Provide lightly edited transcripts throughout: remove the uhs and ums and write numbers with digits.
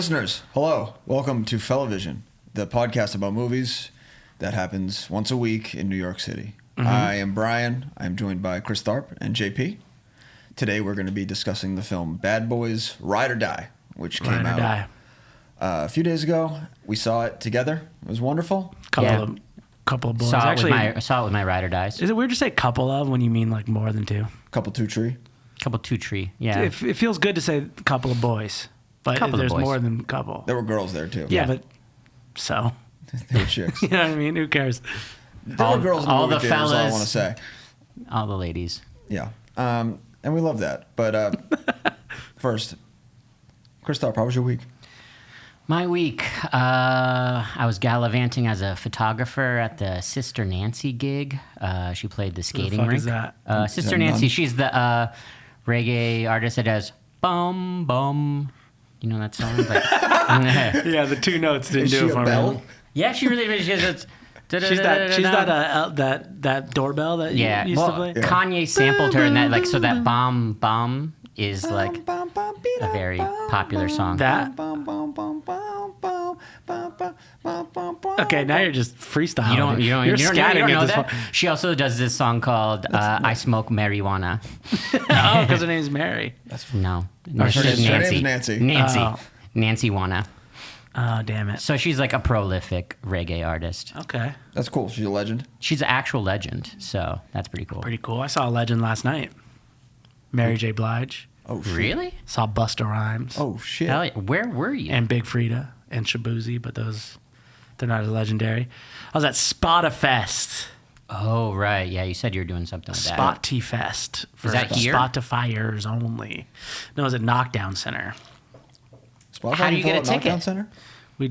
Listeners, hello. Welcome to Fellavision, the podcast about movies that happens once a week in New York City. I am Brian. I'm joined by Chris Tharp and JP. Today we're going to be discussing the film Bad Boys: Ride or Die, which came out a few days ago. We saw it together. It was wonderful. Couple of boys. Saw it with my ride or dies. Is it weird to say couple of when you mean like more than two? Couple two tree. Couple two tree. Yeah. It feels good to say couple of boys, but there's more than couple. There were girls there too. Yeah, but so. They were chicks. You know what I mean? Who cares? There were girls in the movie theaters, all I want to say. All the ladies. Yeah. And we love that. But first, Chris Tharp, how was your week? My week, I was gallivanting as a photographer at the Sister Nancy gig. She played the skating rink. Is that? Sister Nancy, she's the reggae artist that does bum bum. You know that song? Yeah, the two notes didn't Is do she it a for bell? me. Yeah, she really is. She's that doorbell that you used to play. Kanye sampled her in that, like, so that bomb bomb is like a very popular song. That. Okay, now you're just freestyling. You don't know that. Point. She also does this song called "I Smoke Marijuana." Oh, because her name's Mary. No, she's Nancy. Her name's Nancy. Nancy Wanna. Oh, damn it. So she's like a prolific reggae artist. Okay. That's cool. She's a legend. She's an actual legend, so that's pretty cool. Pretty cool. I saw a legend last night. Mary J. Blige. Oh, shit. Really? Saw Busta Rhymes. Oh, shit. Hell yeah. Where were you? And Big Frida and Shabuzi, but they're not as legendary. I was at Spotafest. Oh, right. Yeah, you said you were doing something with that. Spotty-fest. Is that here? Spotifyers only. No, it was at Knockdown Center. How do you get a ticket? Knockdown Center? We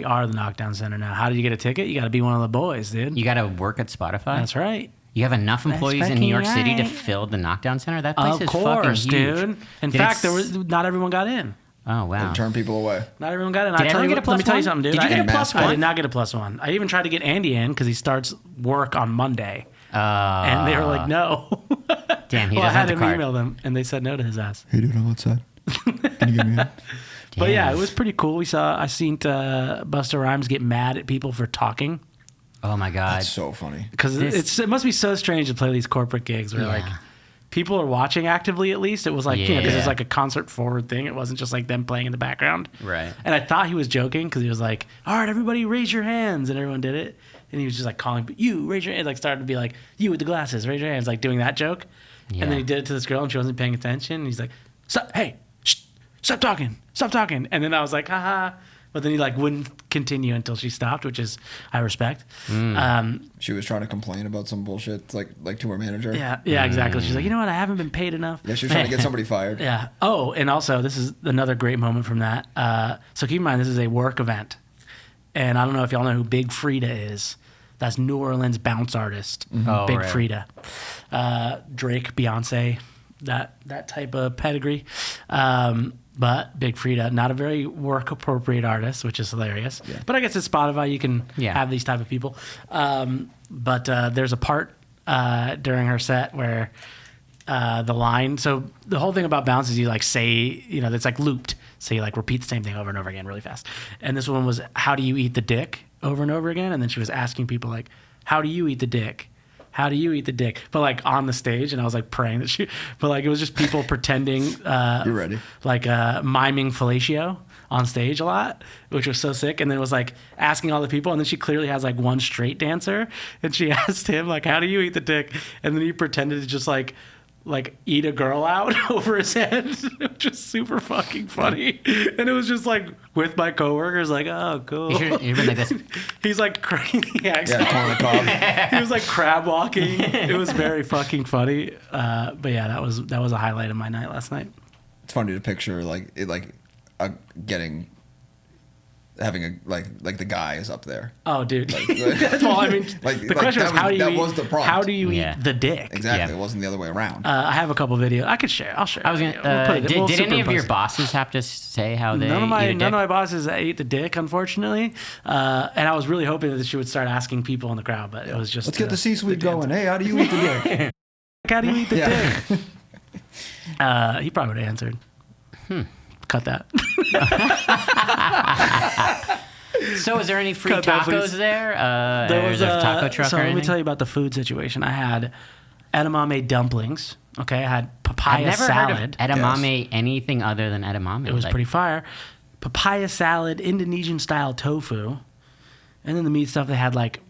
are the Knockdown Center now. How do you get a ticket? You got to be one of the boys, dude. You got to work at Spotify? That's right. You have enough employees in New York City to right. fill the Knockdown Center? That place is fucking course, huge. Dude. In fact, not everyone got in. Oh, wow. Turn people away. Not everyone got in. Did everyone get a plus let me tell you one? something, dude. Did you get a plus one? I did not get a plus one. I even tried to get Andy in because he starts work on Monday. And they were like, no. Damn, he doesn't I had have the him card. email them, and they said no to his ass. Hey, dude, I'm outside. Can you get me in? But yeah, it was pretty cool. I seen Busta Rhymes get mad at people for talking. Oh, my God. That's so funny. Because it must be so strange to play these corporate gigs where like people are watching actively. At least it was like because it's like a concert forward thing. It wasn't just like them playing in the background. Right. And I thought he was joking because he was like, "All right, everybody, raise your hands," and everyone did it. And he was just like calling you, raise your hand, like started to be like, "You with the glasses, raise your hands," like doing that joke. Yeah. And then he did it to this girl and she wasn't paying attention. And he's like, "Hey, stop talking. And then I was like, haha. But then he like wouldn't continue until she stopped, which is I respect. She was trying to complain about some bullshit, like to her manager. Yeah, exactly. She's like, you know what? I haven't been paid enough. Yeah, she was trying to get somebody fired. Yeah. Oh, and also this is another great moment from that. So keep in mind this is a work event, and I don't know if y'all know who Big Frida is. That's New Orleans bounce artist. Oh, Big right. Frida, Drake, Beyonce, that type of pedigree. But Big Frida, not a very work-appropriate artist, which is hilarious. Yeah. But I guess at Spotify you can have these type of people. But there's a part during her set where the line... So the whole thing about bounce is you like say, it's like looped. So you like repeat the same thing over and over again really fast. And this one was, how do you eat the dick? Over and over again. And then she was asking people like, how do you eat the dick? How do you eat the dick? But like on the stage, and I was like praying that but like it was just people pretending. You're ready. Like miming fellatio on stage a lot, which was so sick. And then it was like asking all the people, and then she clearly has like one straight dancer, and she asked him like, how do you eat the dick? And then he pretended to just like eat a girl out over his head, which is super fucking funny. And it was just like with my coworkers, like, oh, cool. You've been like this. He's like, yeah, exactly. Calling the cob. He was like crab walking. It was very fucking funny. But yeah, that was a highlight of my night last night. It's funny to picture having a like the guy is up there. Oh, dude. Well, I mean, the question is how do you eat the dick? Exactly. Yeah. It wasn't the other way around. I have a couple videos. I could share. I'll share. I was gonna. Did any of your bosses have to say how they? None of my bosses ate the dick, unfortunately. And I was really hoping that she would start asking people in the crowd, but it was just. Let's get the C-suite going. Hey, how do you eat the dick? How do you eat the dick? He probably would have answered. Cut that. So, is there any free Cut that, tacos please. there? There was a taco truck So or let me anything? tell you about the food situation. I had edamame dumplings. Okay, I had papaya I've never salad. heard of edamame anything other than edamame. It was pretty fire. Papaya salad, Indonesian style tofu, and then the meat stuff. They had like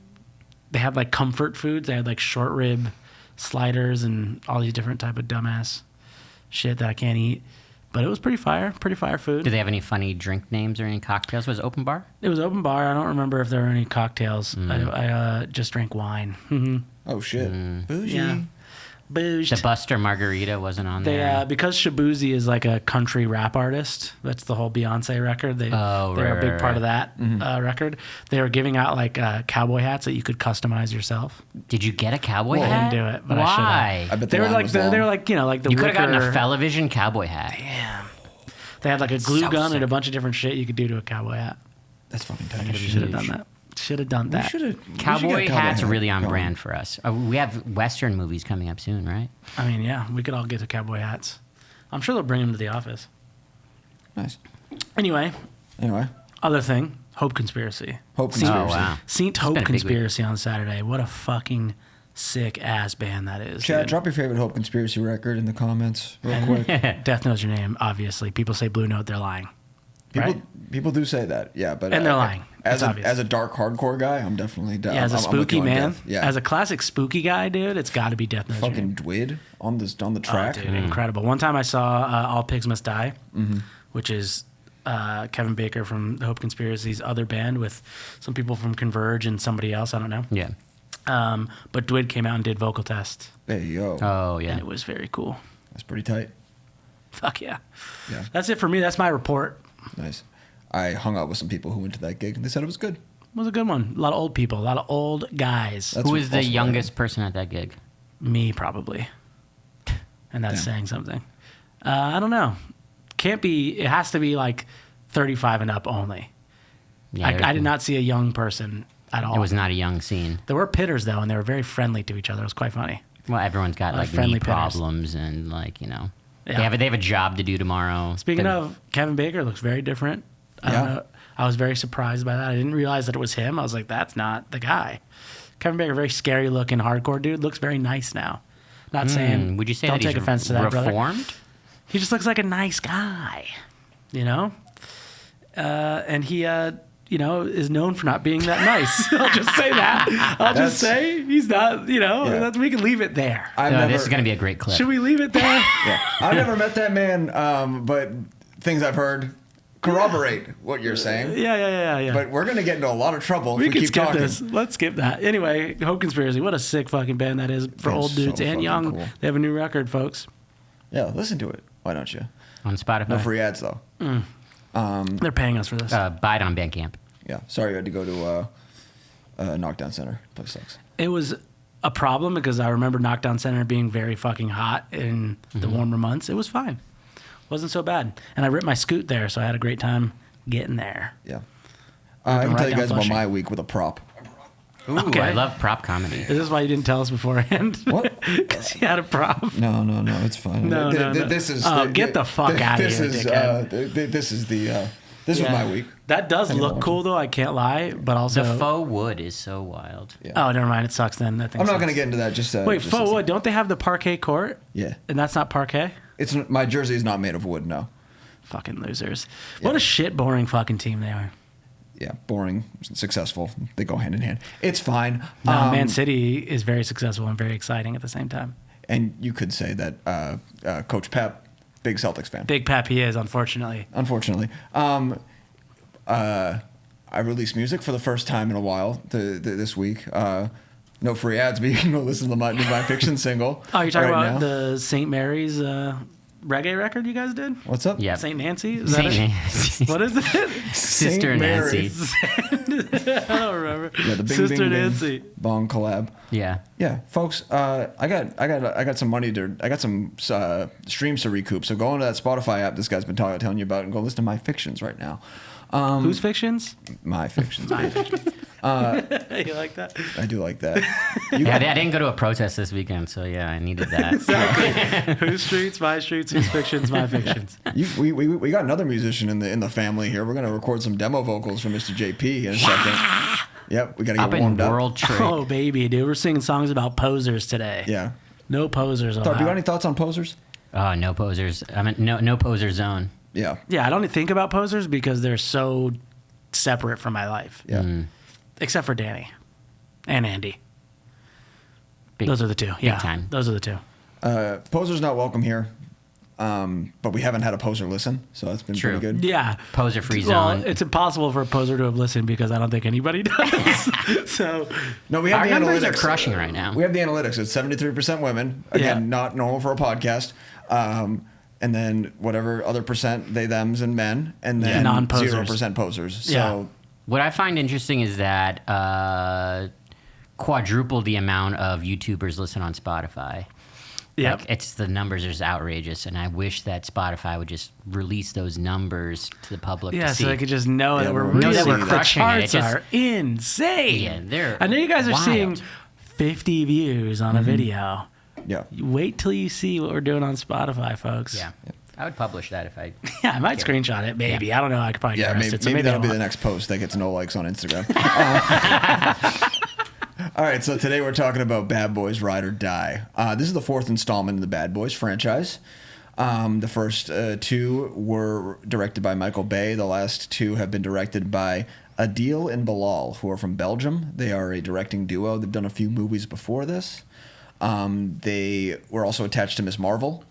comfort foods. They had like short rib sliders and all these different type of dumbass shit that I can't eat. But it was pretty fire food. Do they have any funny drink names or any cocktails? Was it open bar? It was open bar. I don't remember if there were any cocktails. I just drank wine. Oh shit. Bougie. Yeah. Booged. The Buster Margarita wasn't on there. Because Shabuzi is like a country rap artist. That's the whole Beyonce record. They're a big part of that record. They were giving out like cowboy hats that you could customize yourself. Did you get a cowboy I hat? didn't do it, but I Why? should have. I bet the They were line like was they long. were like like the You could have gotten a wicker- Fellavision cowboy hat. Damn. They had like a glue So gun sick. and a bunch of different shit you could do to a cowboy hat. That's fucking tight. Should have done that. Should have done that. Cowboy hats are really on brand for us. We have Western movies coming up soon, right? I mean, yeah, we could all get to cowboy hats. I'm sure they'll bring them to the office. Nice. Anyway, other thing, Hope Conspiracy. Hope Seen- Conspiracy. Oh, wow. Seen been Hope a big Conspiracy on Saturday. What a fucking sick ass band that is. Chad, dude. drop your favorite Hope Conspiracy record in the comments real quick. Death knows your name. Obviously, people say Blue Note. They're lying. People do say that, yeah, but And they're lying. As It's obvious. a dark hardcore guy, I'm definitely down. Yeah, as a I'm with spooky you on man, Death. Yeah, as a classic spooky guy, dude, it's got to be Death knows your name. fucking Dwid on the track. Oh, dude, incredible. One time I saw All Pigs Must Die, which is Kevin Baker from the Hope Conspiracy's other band with some people from Converge and somebody else. I don't know. Yeah. But Dwid came out and did vocal test, There you go. Oh, yeah. and it was very cool. That's pretty tight. Fuck yeah. Yeah, That's it for me. That's my report. nice. I hung out with some people who went to that gig, and they said it was good. It was a good one. A lot of old people, a lot of old guys. That's Who is the also youngest person at that gig? Me, probably. And that's Damn. saying something. I don't know. Can't be, it has to be like 35 and up only. Yeah, I did not see a young person at all. It was not a young scene. There were pitters, though, and they were very friendly to each other. It was quite funny. Well, everyone's got like friendly knee pitters. problems and like, Yeah. they have a job to do tomorrow. Speaking But- of, Kevin Baker looks very different. I Yeah. don't know. I was very surprised by that. I didn't realize that it was him. I was like, that's not the guy. Kevin Baker, very scary looking hardcore dude, looks very nice now. Not saying, would you say don't that take he's offense to that, brother. reformed? He just looks like a nice guy, you know? And he, is known for not being that nice. I'll just say that. I'll just say he's not, Yeah. we can leave it there. This is going to be a great clip. Should we leave it there? Yeah, I've never met that man, but things I've heard corroborate what you're saying. Yeah. But we're gonna get into a lot of trouble We if we can keep skip talking. this. Let's skip that. Anyway, Hope Conspiracy. What a sick fucking band that is for That's old dudes so and fucking young. cool. They have a new record, folks. Yeah, listen to it. Why don't you? On Spotify. No free ads though. They're paying us for this. Buy it on Bandcamp. Yeah, sorry you had to go to Knockdown Center. Place sucks. It was a problem because I remember Knockdown Center being very fucking hot in the warmer months. It was fine. Wasn't so bad. And I ripped my scoot there, so I had a great time getting there. Yeah. I can right tell you down guys about Flushing. my week with a prop. Ooh, Okay. I love prop comedy. Is this why you didn't tell us beforehand? What? Because you had a problem. No, it's fine. No, no. This is. Oh, get the fuck outta this here, is, dickhead. This is the. This was my week. That does look cool, though. I can't lie. But also. The faux wood is so wild. Yeah. Oh, never mind. It sucks then. That thing I'm not sucks. going to get into that. Just Wait, just faux wood. Don't they have the parquet court? Yeah. And that's not parquet? It's my jersey is not made of wood. No. Fucking losers. What a shit boring fucking team they are. Yeah, boring, successful. They go hand in hand. It's fine. No, Man City is very successful and very exciting at the same time. And you could say that Coach Pep, big Celtics fan. Big Pep he is, unfortunately. Unfortunately. I released music for the first time in a while this week. No free ads, but you can go listen to my new My Fiction single. Oh, you're talking right about now. the St. Mary's reggae record you guys did? What's up? Yeah. St. Nancy? Is that St. it? Nancy. What is it? Sister St. Nancy. Mary's. I don't remember. Yeah, the Bing Sister Bing Bing Nancy. Bong collab. Yeah. Yeah, folks. I got some money to. I got some streams to recoup. So go into that Spotify app this guy's been telling you about and go listen to My Fictions right now. Whose fictions? My fictions. My fictions. You like that? I do like that. Yeah, I didn't go to a protest this weekend, so yeah, I needed that. Exactly. Whose streets? My streets. Whose fictions? My fictions. We got another musician in the family here. We're gonna record some demo vocals for Mr. JP in a second. Yep, we gotta get Up in warmed up. World Trade. Oh baby, dude, we're singing songs about posers today. Yeah. No posers. Thorpe, you got any thoughts on posers? Oh, no posers. I mean, no poser zone. Yeah. Yeah, I don't think about posers because they're so separate from my life. Yeah. Except for Danny and Andy. Big, Those are the two. Yeah, time. those are the two. Poser's not welcome here. But we haven't had a poser listen, so that's been True. pretty good. Yeah. Poser free Well, zone. it's impossible for a poser to have listened because I don't think anybody does. So No, we have Our the numbers analytics. are crushing right now. We have the analytics. It's 73% women. Again, Yeah. not normal for a podcast. And then whatever other percent, they, thems, and men. And then Non-posers. 0% posers. So Yeah. What I find interesting is that quadruple the amount of YouTubers listen on Spotify. Yep. Like, the numbers are just outrageous, and I wish that Spotify would just release those numbers to the public yeah, to see. so they could just know Yeah, that we're we're really know that we're the crushing it. charts It just- are insane. Yeah, they're I know you guys are wild. seeing 50 views on a video. yeah. Wait till you see what we're doing on Spotify, folks. Yeah. I would publish that if I... Yeah, I might screenshot it, maybe. I don't know. I could probably get Yeah, arrested. maybe so that'll I be the won't. next post that gets no likes on Instagram. All right, so today we're talking about Bad Boys Ride or Die. This is the fourth installment in the Bad Boys franchise. The first two were directed by Michael Bay. The last two have been directed by Adil and Bilal, who are from Belgium. They are a directing duo. They've done a few movies before this. They were also attached to Ms. Marvel.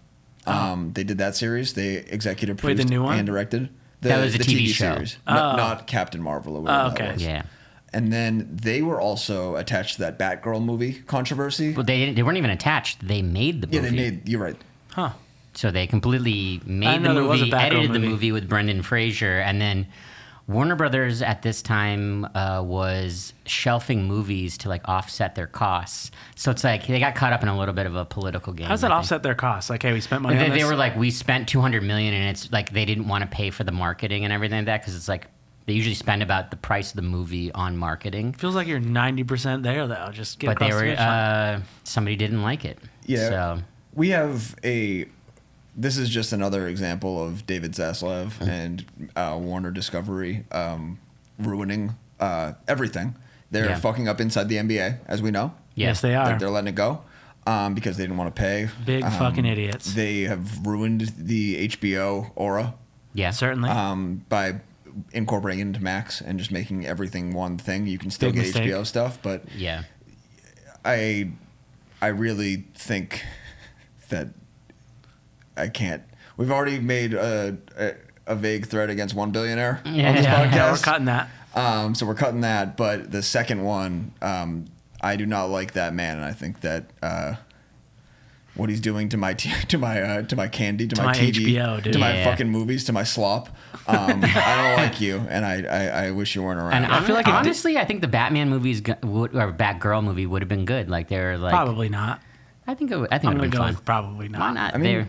They did that series. They executive Wait, the produced new one? and directed. That was a TV show. series. Not Captain Marvel or whatever okay. that was. Yeah. And then they were also attached to that Batgirl movie controversy. Well, they weren't even attached. They made the movie. Yeah, they made. You're right. Huh. So they completely I made the know there was a movie, Batgirl edited the movie. movie with Brendan Fraser, and then Warner Brothers at this time was shelving movies to like offset their costs. So it's like they got caught up in a little bit of a political game. How does that I think. offset their costs? Like, hey, we spent money on They this. were like, we spent $200 million, and it's like they didn't want to pay for the marketing and everything like that because it's like they usually spend about the price of the movie on marketing. Feels like you're 90% there, though. Just get But across they the were finish line. somebody didn't like it. Yeah. So We have a. This is just another example of David Zaslav and Warner Discovery ruining everything. They're Yeah. fucking up inside the NBA, as we know. yeah. Yes, they are. They're letting it go because they didn't want to pay. Big fucking idiots. They have ruined the HBO aura Yeah. Certainly. by incorporating it into Max and just making everything one thing. You can still Big get mistake. HBO stuff, but Yeah. I really think that I can't. We've already made a vague threat against one billionaire on this Yeah. podcast. yeah, we're cutting that. So we're cutting that. But the second one, I do not like that man, and I think that what he's doing to my to my candy, to my my TV, HBO, dude. to my Yeah. fucking movies, to my slop. I don't like you, and I wish you weren't around. And I feel like it did- honestly, I think the Batman movies or Batgirl movie would have been good. Like they're like Probably not. I think it would I'm have going been to go fun. with probably not. Why not? I mean,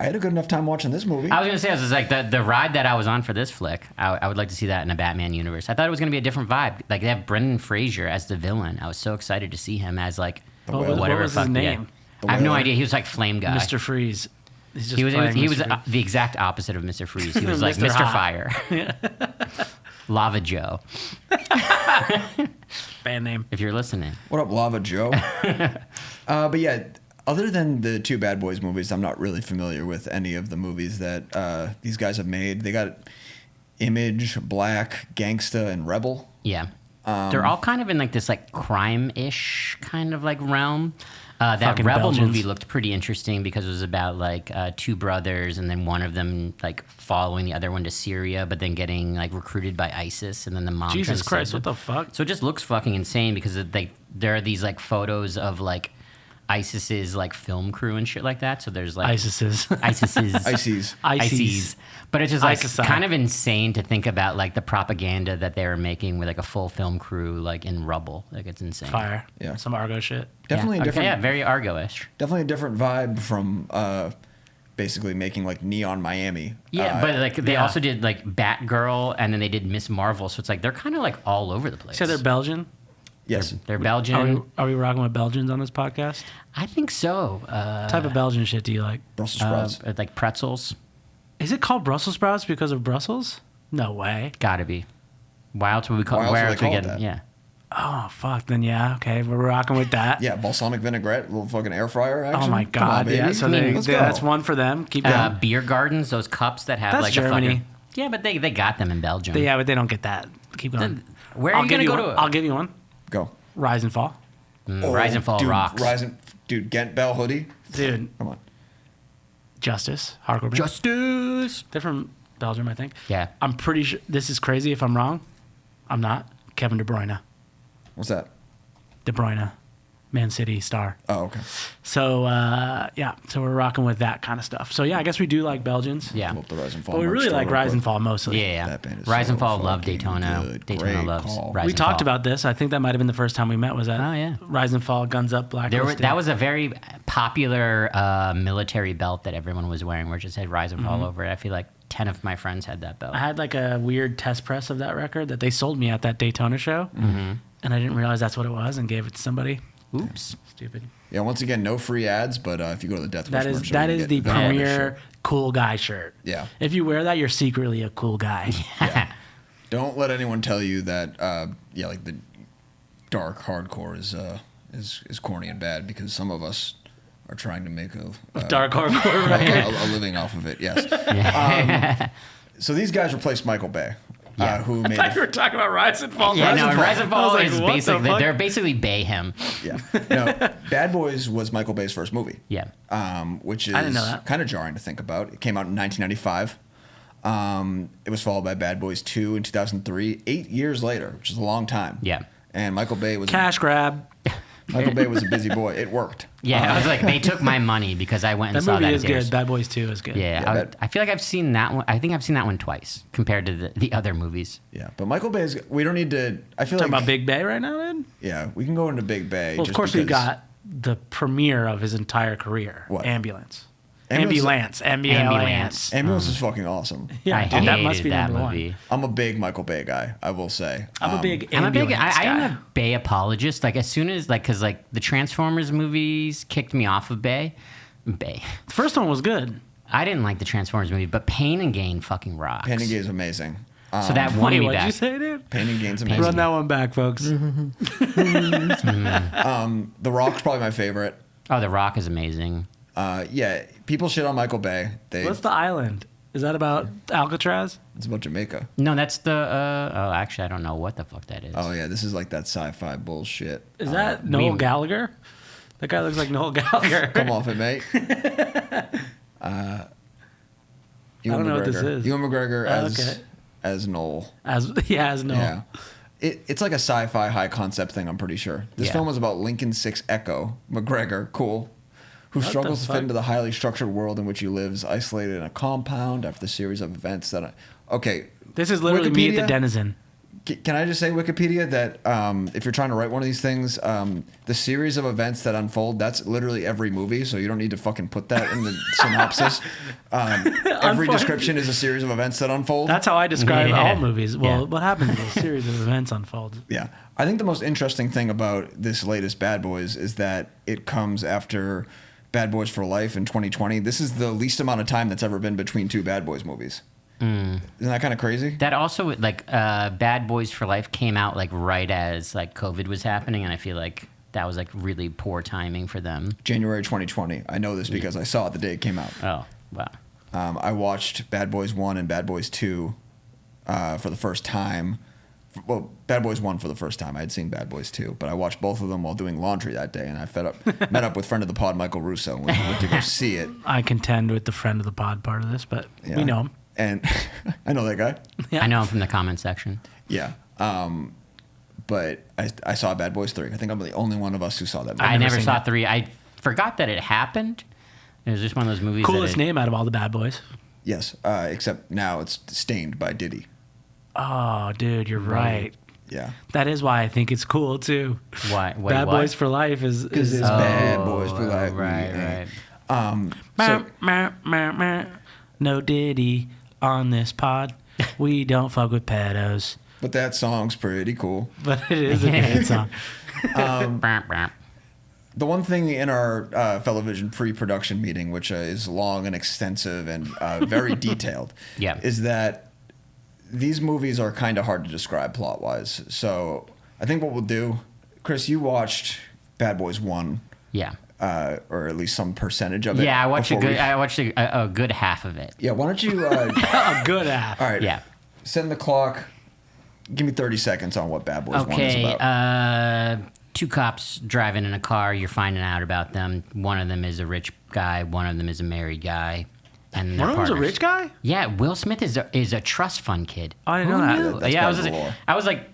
I had a good enough time watching this movie. I was gonna say, I was just like the ride that I was on for this flick. I would like to see that in a Batman universe. I thought it was gonna be a different vibe. Like they have Brendan Fraser as the villain. I was so excited to see him as like What was- whatever what was fuck his yeah. name? I have no Whaler. idea. He was like Flame Guy. Mr. Freeze. He's just He was playing he was Mr. Freeze. the exact opposite of Mr. Freeze. He was like Mr. Mr. Hot. Fire, Lava Joe. Band name. If you're listening, What up, Lava Joe? But yeah, other than the two Bad Boys movies, I'm not really familiar with any of the movies that these guys have made. They got Image, Black, Gangsta, and Rebel. yeah, they're all kind of in like this like crime-ish kind of like realm. That Fucking Rebel Belgians. movie looked pretty interesting because it was about like two brothers and then one of them like following the other one to Syria, but then getting like recruited by ISIS, and then the mom. Jesus turns Christ, to- what the fuck? So it just looks fucking insane because there are these like photos of like ISIS's like film crew and shit like that. So there's like ISIS's. ISIS's ICs. ISIS. But it's just like ISIS. kind of insane to think about like the propaganda that they were making with like a full film crew like in rubble. Like it's insane. Fire. Yeah. Some Argo shit. Definitely yeah. a different. Yeah, very Argo-ish. Definitely a different vibe from basically making like Neon Miami. Yeah, but like they yeah. also did like Batgirl, and then they did Miss Marvel. So it's like they're kind of like all over the place. So they're Belgian. Yes. They're Belgian. Are we rocking with Belgians on this podcast? I think so. What type of Belgian shit do you like? Brussels sprouts. Like pretzels. Is it called Brussels sprouts because of Brussels? No way. Gotta be. Why else would we call? Why else Where would else they we call get? it that? Yeah. Oh fuck. Then yeah. Okay, we're rocking with that. Yeah, balsamic vinaigrette, little fucking air fryer action. Oh my Come on, god. baby. Yeah. So Let's go. that's one for them. Keep going. Beer gardens, those cups that have That's like Germany. a fucking. Yeah, but they got them in Belgium. Yeah, but they don't get that. Keep going. Where are you gonna go to? I'll give you one. Go. Rise and Fall. Rise and Fall dude, rocks. Dude, Ghent Bell hoodie. Dude, Come on. Justice. Hardcore band. Justice. They're from Belgium, I think. Yeah. I'm pretty sure. This is crazy if I'm wrong. I'm not. Kevin De Bruyne. What's that? De Bruyne. Man City star. Oh, okay. So, yeah. So we're rocking with that kind of stuff. So, yeah, I guess we do like Belgians. Yeah. Pull up the Rise and Fall. But we merch really store like real Rise quick. and Fall mostly. Yeah. That band is Rise and so Fall love fucking Daytona. good. Daytona Great loves call. Rise We and talked Fall. about this. I think that might have been the first time we met. Was that? Oh, yeah. Rise and Fall, Guns Up, Blacklist. That was a very popular military belt that everyone was wearing, where it just had Rise and Fall over it. I feel like 10 of my friends had that belt. I had like a weird test press of that record that they sold me at that Daytona show, and I didn't realize that's what it was, and gave it to somebody. Oops. Stupid. Yeah, once again, no free ads, but if you go to the Death Wish That is merch store, that you is get the Venom premier shirt. cool guy shirt. Yeah. If you wear that, you're secretly a cool guy. Don't let anyone tell you that. Like the dark hardcore is corny and bad, because some of us are trying to make a Dark hardcore record. a living off of it. Yes. So these guys replaced Michael Bay, Yeah. who made. I thought you were talking about Rise and Fall. Yeah, no, and Fall. Rise and I was Fall like, is what the basically, fuck? they're basically Bayhem. Yeah. No, Bad Boys was Michael Bay's first movie. Yeah. Which is I didn't know that. kind of jarring to think about. It came out in 1995. It was followed by Bad Boys 2 in 2003. 8 years later, which is a long time. Yeah. And Michael Bay was Cash grab. Michael Bay was a busy boy. It worked. Yeah, I was like, they took my money because I went and That saw movie that. is in theaters. good. Bad Boys 2 is good. Yeah, Yeah, I feel like I've seen that one. I think I've seen that one twice compared to the other movies. Yeah, but Michael Bay is. We don't need to. I feel Talking like. about Big Bay right now, dude? Yeah, we can go into Big Bay. Well, of just course we because- got the premiere of his entire career. What? Ambulance. Ambulance- Ambulance. Ambulance is fucking awesome. Yeah, I dude, hated that must be that number movie. one. I'm a big Michael Bay guy. I will say. I'm a big I'm a big. ambulance I guy. am a Bay apologist. Like as soon as because the Transformers movies kicked me off of Bay. The first one was good. I didn't like the Transformers movie, but Pain and Gain fucking rocks. Pain and Gain is amazing. So that won Wait, me what'd back. you say, dude? Pain and Gain's amazing. Run that one back, folks. The Rock's probably my favorite. Oh, The Rock is amazing. Yeah, people shit on Michael Bay. What's the island? Is that about Alcatraz? It's about Jamaica. No, that's the. Actually, I don't know what the fuck that is. Oh yeah, this is like that sci-fi bullshit. Is that Noel we- Gallagher? That guy looks like Noel Gallagher. Come off it, mate. Ewan don't know what this McGregor. is. Ewan McGregor Okay. as Noel. As Noel. Yeah. It's like a sci-fi high concept thing, I'm pretty sure. This Yeah. film was about Lincoln 6 Echo, McGregor, cool, who What struggles the to fuck? fit into the highly structured world in which he lives, isolated in a compound after the series of events that... Okay. This is literally me at the Wikipedia? Denizen. Can I just say, Wikipedia, that if you're trying to write one of these things, the series of events that unfold, that's literally every movie, so you don't need to fucking put that in the synopsis. Every description is a series of events that unfold. That's how I describe Yeah. all movies. Well, Yeah. what happens is a series of events unfold. Yeah. I think the most interesting thing about this latest Bad Boys is that it comes after Bad Boys for Life in 2020. This is the least amount of time that's ever been between two Bad Boys movies. Isn't that kind of crazy? That also Bad Boys for Life came out like right as like COVID was happening, and I feel like that was like really poor timing for them. January 2020. I know this because I saw it the day it came out. Oh wow. I watched Bad Boys 1 and Bad Boys 2 for the first time. Well, Bad Boys 1 for the first time. I had seen Bad Boys 2, but I watched both of them while doing laundry that day, and I met up with friend of the pod, Michael Russo, and we went to go see it. I contend with the friend of the pod part of this, but Yeah. we know him. And I know that guy. Yeah. I know him from the comment section. Yeah. But I saw Bad Boys 3. I think I'm the only one of us who saw that movie. I never seen saw it. 3. I forgot that it happened. It was just one of those movies. Coolest that name out of all the bad boys. Yes, except now it's stained by Diddy. Oh, dude, you're right. Yeah. That is why I think it's cool too. Why? Wait, Bad what? Boys for Life is Because it's Bad Boys for Life. Right, Yeah. right. No Diddy on this pod. We don't fuck with pedos. But that song's pretty cool. But it is a good song. The one thing in our Fellavision pre-production meeting, which is long and extensive and very detailed, is that these movies are kind of hard to describe plot-wise. So I think what we'll do, Chris, you watched Bad Boys 1. Yeah. Or at least some percentage of it. Yeah, I watched a good half of it. Yeah, why don't you... A good half. All right. Yeah. Send the clock. Give me 30 seconds on what Bad Boys 1 is about. Okay, two cops driving in a car. You're finding out about them. One of them is a rich guy. One of them is a married guy. And one of them's a rich guy? Yeah, Will Smith is a trust fund kid. Oh, I didn't know that. Yeah, I was like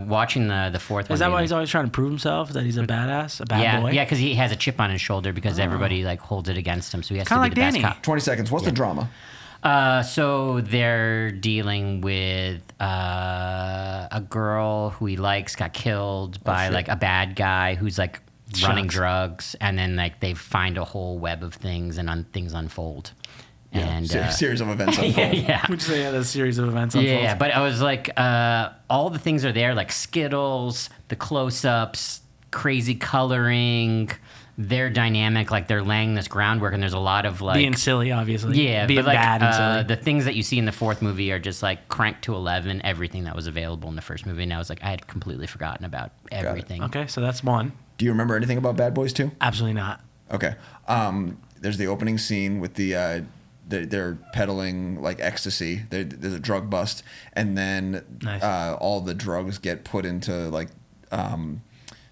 watching the fourth one. Is that why he's always trying to prove himself, that he's a badass, a bad boy? Yeah, because he has a chip on his shoulder because everybody like holds it against him, so he has Kinda to be like the Danny. best cop. 20 seconds. What's the drama? So they're dealing with a girl who he likes got killed by like a bad guy who's like running drugs, and then like they find a whole web of things and things unfold. And series of events unfold. Yeah. Would you say a series of events unfold? Yeah, but I was like, all the things are there, like Skittles, the close-ups, crazy coloring. They're dynamic, like they're laying this groundwork, and there's a lot of like being silly, obviously. Yeah, being but like, bad and silly. the things that you see in the fourth movie are just like cranked to 11. Everything that was available in the first movie, and I was like, I had completely forgotten about everything. Okay, so that's one. Do you remember anything about Bad Boys 2? Absolutely not. Okay. There's the opening scene with they're peddling like ecstasy. There's a drug bust, and then all the drugs get put into like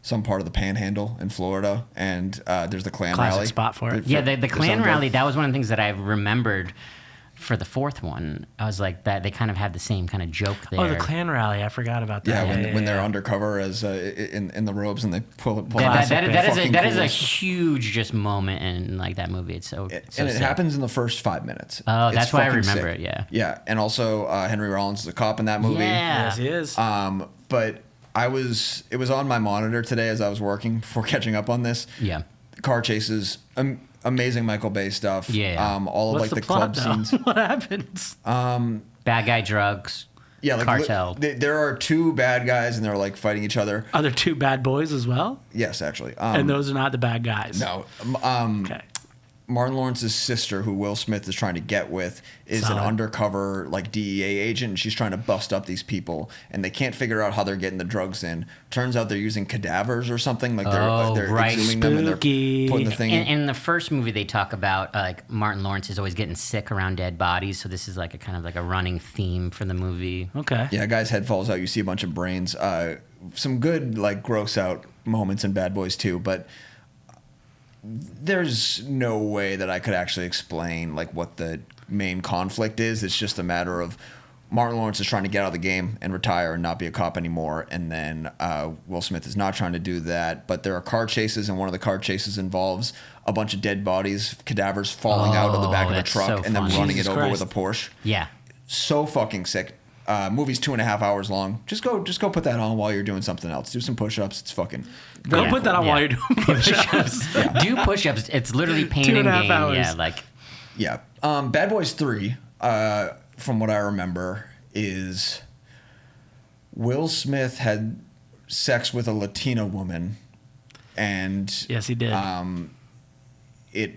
some part of the Panhandle in Florida, and there's the Klan Classic rally. spot for it. Yeah, the Klan rally. That was one of the things that I remembered for the fourth one. I was like, that they kind of had the same kind of joke there. Oh, the Klan rally. I forgot about that. Yeah, when they're undercover as in the robes and they pull that is a huge just moment in like that movie. It's so and sick. it happens in the first 5 minutes. Oh, It's that's why I fucking remember sick. it. Yeah. Yeah, and also Henry Rollins is a cop in that movie. Yeah. Yes, he is. But it was on my monitor today as I was working before catching up on this. Yeah. Car chases, amazing Michael Bay stuff. Yeah. All of What's like the plot, club though? scenes. What happens? Bad guy drugs. Yeah, like cartel. There are two bad guys and they're like fighting each other. Are there two bad boys as well? Yes, actually. And those are not the bad guys. No. Okay. Martin Lawrence's sister, who Will Smith is trying to get with, is an undercover like DEA agent, and she's trying to bust up these people, and they can't figure out how they're getting the drugs in. Turns out they're using cadavers or something, like they're right. exhuming them and they're Spooky. putting the thing In the first movie, they talk about like Martin Lawrence is always getting sick around dead bodies, so this is like a kind of like a running theme for the movie. Okay. Yeah, a guy's head falls out. You see a bunch of brains. Some good like gross out moments in Bad Boys 2, but there's no way that I could actually explain like what the main conflict is. It's just a matter of Martin Lawrence is trying to get out of the game and retire and not be a cop anymore, and then Will Smith is not trying to do that. But there are car chases, and one of the car chases involves a bunch of dead bodies, cadavers falling out of the back of a that's truck so and then funny. running Jesus it over Christ. with a Porsche. Yeah. So fucking sick. Movie's 2.5 hours long. Just go put that on while you're doing something else. Do some push-ups. It's fucking. Go put that on while you're doing push-ups. Do push-ups. It's literally pain and 2.5 gain. hours. Yeah, like Yeah. Bad Boys 3, from what I remember, is Will Smith had sex with a Latina woman, and Yes, he did. it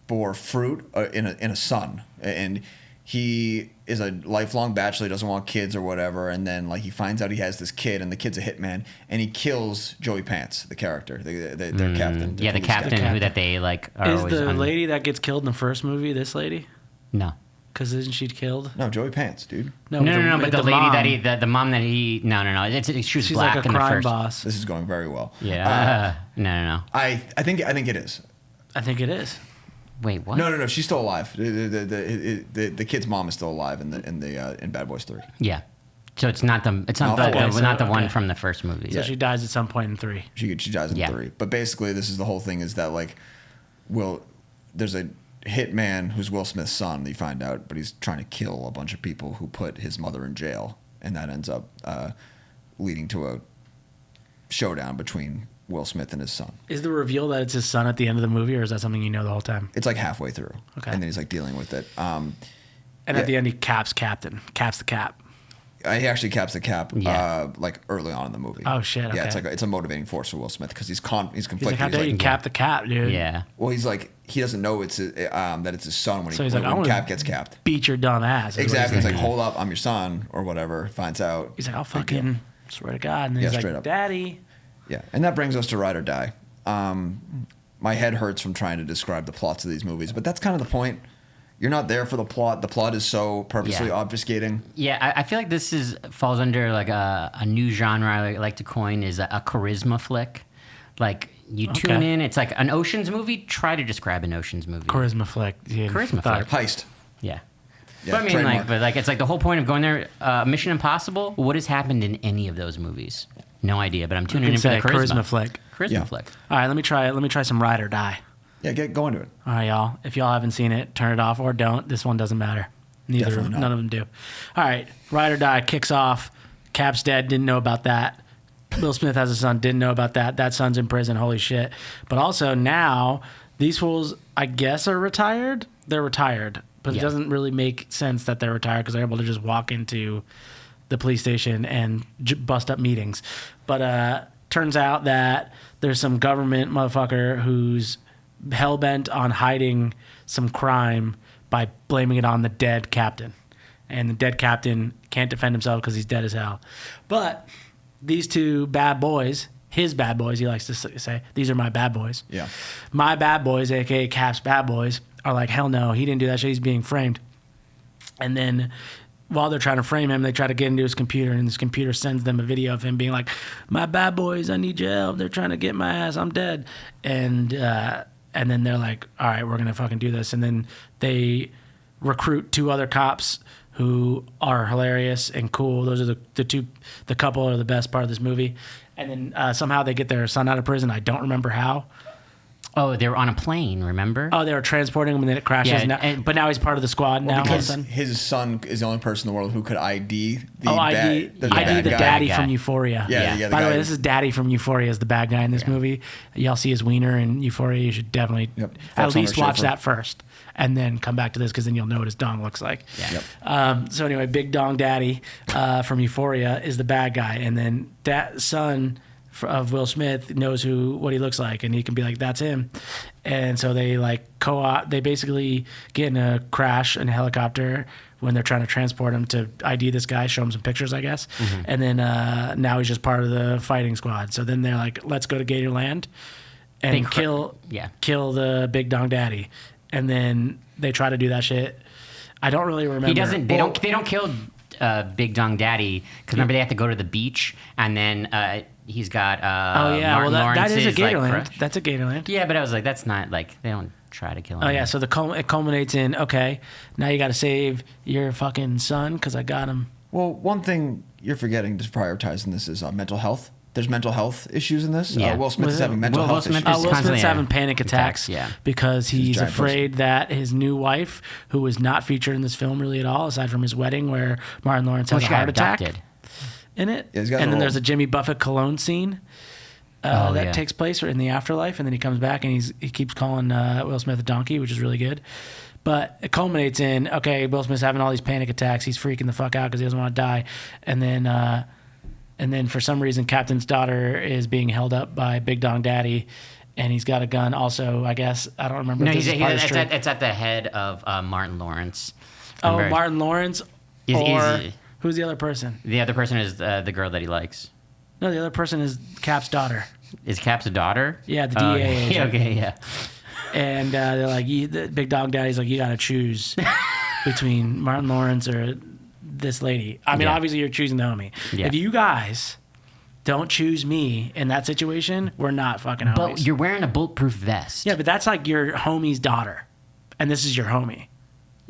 bore fruit in a son, and he is a lifelong bachelor. He doesn't want kids or whatever, and then like he finds out he has this kid, and the kid's a hitman, and he kills Joey Pants, the character, their captain. yeah, the police guy. captain who that they like are Is always the on. lady that gets killed in the first movie this lady? No. Because isn't she killed? No, Joey Pants, dude. No, but the lady mom. that he, the mom that he, no, she was She's black like a in the crime first. boss. This is going very well. Yeah, no. I think it is. I think it is. Wait, what? No. She's still alive. The kid's mom is still alive in Bad Boys 3. Yeah. So it's not the one from the first movie. So she dies at some point in 3. She dies in Yeah. 3. But basically, this is the whole thing: is that like, there's a hitman who's Will Smith's son. That you find out, but he's trying to kill a bunch of people who put his mother in jail, and that ends up leading to a showdown between Will Smith and his son. Is the reveal that it's his son at the end of the movie, or is that something you know the whole time? It's like halfway through. Okay. And then he's like dealing with it. And at the end, he caps the cap. He actually caps the cap Yeah. like early on in the movie. Oh, shit, Yeah, okay. it's a motivating force for Will Smith because he's conflicted. He's like, how dare you cap the cap, dude? Yeah. Well, he's like, he doesn't know that it's his son So he's like, I when wanna Cap gets capped. Beat your dumb ass. Exactly. He's like, hold up, I'm your son, or whatever. Finds out. He's like, I'll Big deal. fucking swear to God. And then Yeah, he's straight like, up. Daddy. Yeah, and that brings us to Ride or Die. My head hurts from trying to describe the plots of these movies, but that's kind of the point. You're not there for the plot. The plot is so purposely obfuscating. Yeah, I feel like this falls under like a new genre I like to coin is a charisma flick. Like you tune in, it's like an Ocean's movie. Try to describe an Ocean's movie. Charisma flick. Dude. Charisma flick. Heist. Yeah. Yeah, But I mean, trademark. like, it's like the whole point of going there. Mission Impossible. What has happened in any of those movies? No idea. But I'm tuning in for the charisma flick. Charisma flick. All right, let me try some Ride or Die. Yeah, go into it. All right, y'all. If y'all haven't seen it, turn it off or don't. This one doesn't matter. Definitely not. None of them do. All right, Ride or Die kicks off. Cap's dead. Didn't know about that. Will Smith has a son. Didn't know about that. That son's in prison. Holy shit. But also now these fools, I guess, are retired. They're retired, but it doesn't really make sense that they're retired because they're able to just walk into the police station and bust up meetings. But turns out that there's some government motherfucker who's hell-bent on hiding some crime by blaming it on the dead captain. And the dead captain can't defend himself because he's dead as hell. But these two bad boys, his bad boys, he likes to say, these are my bad boys. Yeah. My bad boys, a.k.a. Cap's bad boys, are like, hell no, he didn't do that shit. He's being framed. And then while they're trying to frame him, they try to get into his computer, and his computer sends them a video of him being like, my bad boys, I need your help. They're trying to get my ass. I'm dead. And then they're like, all right, we're going to fucking do this. And then they recruit two other cops who are hilarious and cool. Those are the couple are the best part of this movie. And then somehow they get their son out of prison. I don't remember how. Oh, they were on a plane, remember? Oh, they were transporting him and then it crashes. Yeah, But now he's part of the squad now. Because his son is the only person in the world who could ID the ID bad guy. daddy guy. from Euphoria. Yeah. By the way, this is Daddy from Euphoria is the bad guy in this movie. Y'all see his wiener in Euphoria. You should definitely at least watch that first and then come back to this because then you'll know what his dong looks like. Yeah. Yep. So anyway, Big Dong Daddy from Euphoria is the bad guy. And then that son of Will Smith knows what he looks like, and he can be like, that's him. And so they they basically get in a crash in a helicopter when they're trying to transport him to ID this guy, show him some pictures, I guess. Mm-hmm. And then now he's just part of the fighting squad. So then they're like, let's go to Gatorland and kill the Big Dong Daddy. And then they try to do that shit. I don't really remember. They don't kill Big Dong Daddy because remember they have to go to the beach and then he's got Martin that is a Lawrence's, Gatorland. That's a Gatorland. Yeah, but I was like, that's not like they don't try to kill him. Oh yeah, so it culminates in okay, now you got to save your fucking son because I got him. Well, one thing you're forgetting to prioritize in this is mental health. There's mental health issues in this. Yeah. Will Smith is having mental Will health Smith issues. is Will Smith's constantly having panic attacks because he's giant afraid that his new wife, who was not featured in this film really at all, aside from his wedding where Martin Lawrence has a heart attack in it. Yeah, he's got and a then role. there's a Jimmy Buffett cologne scene that takes place in the afterlife, and then he comes back and he keeps calling Will Smith a donkey, which is really good. But it culminates in, okay, Will Smith's having all these panic attacks. He's freaking the fuck out because he doesn't want to die. And then for some reason, Captain's daughter is being held up by Big Dong Daddy, and he's got a gun also, I guess. I don't remember. No, if this is part of the street. it's at the head of Martin Lawrence. Oh, Martin Lawrence? Who's the other person? The other person is the girl that he likes. No, the other person is Cap's daughter. Is Cap's a daughter? Yeah, the DEA agent. Okay, yeah. And they're like, the Big Dog Daddy's like, you got to choose between Martin Lawrence or this lady. I mean, obviously you're choosing the homie. Yeah. If you guys don't choose me in that situation, we're not fucking homies. But you're wearing a bulletproof vest. Yeah, but that's like your homie's daughter. And this is your homie.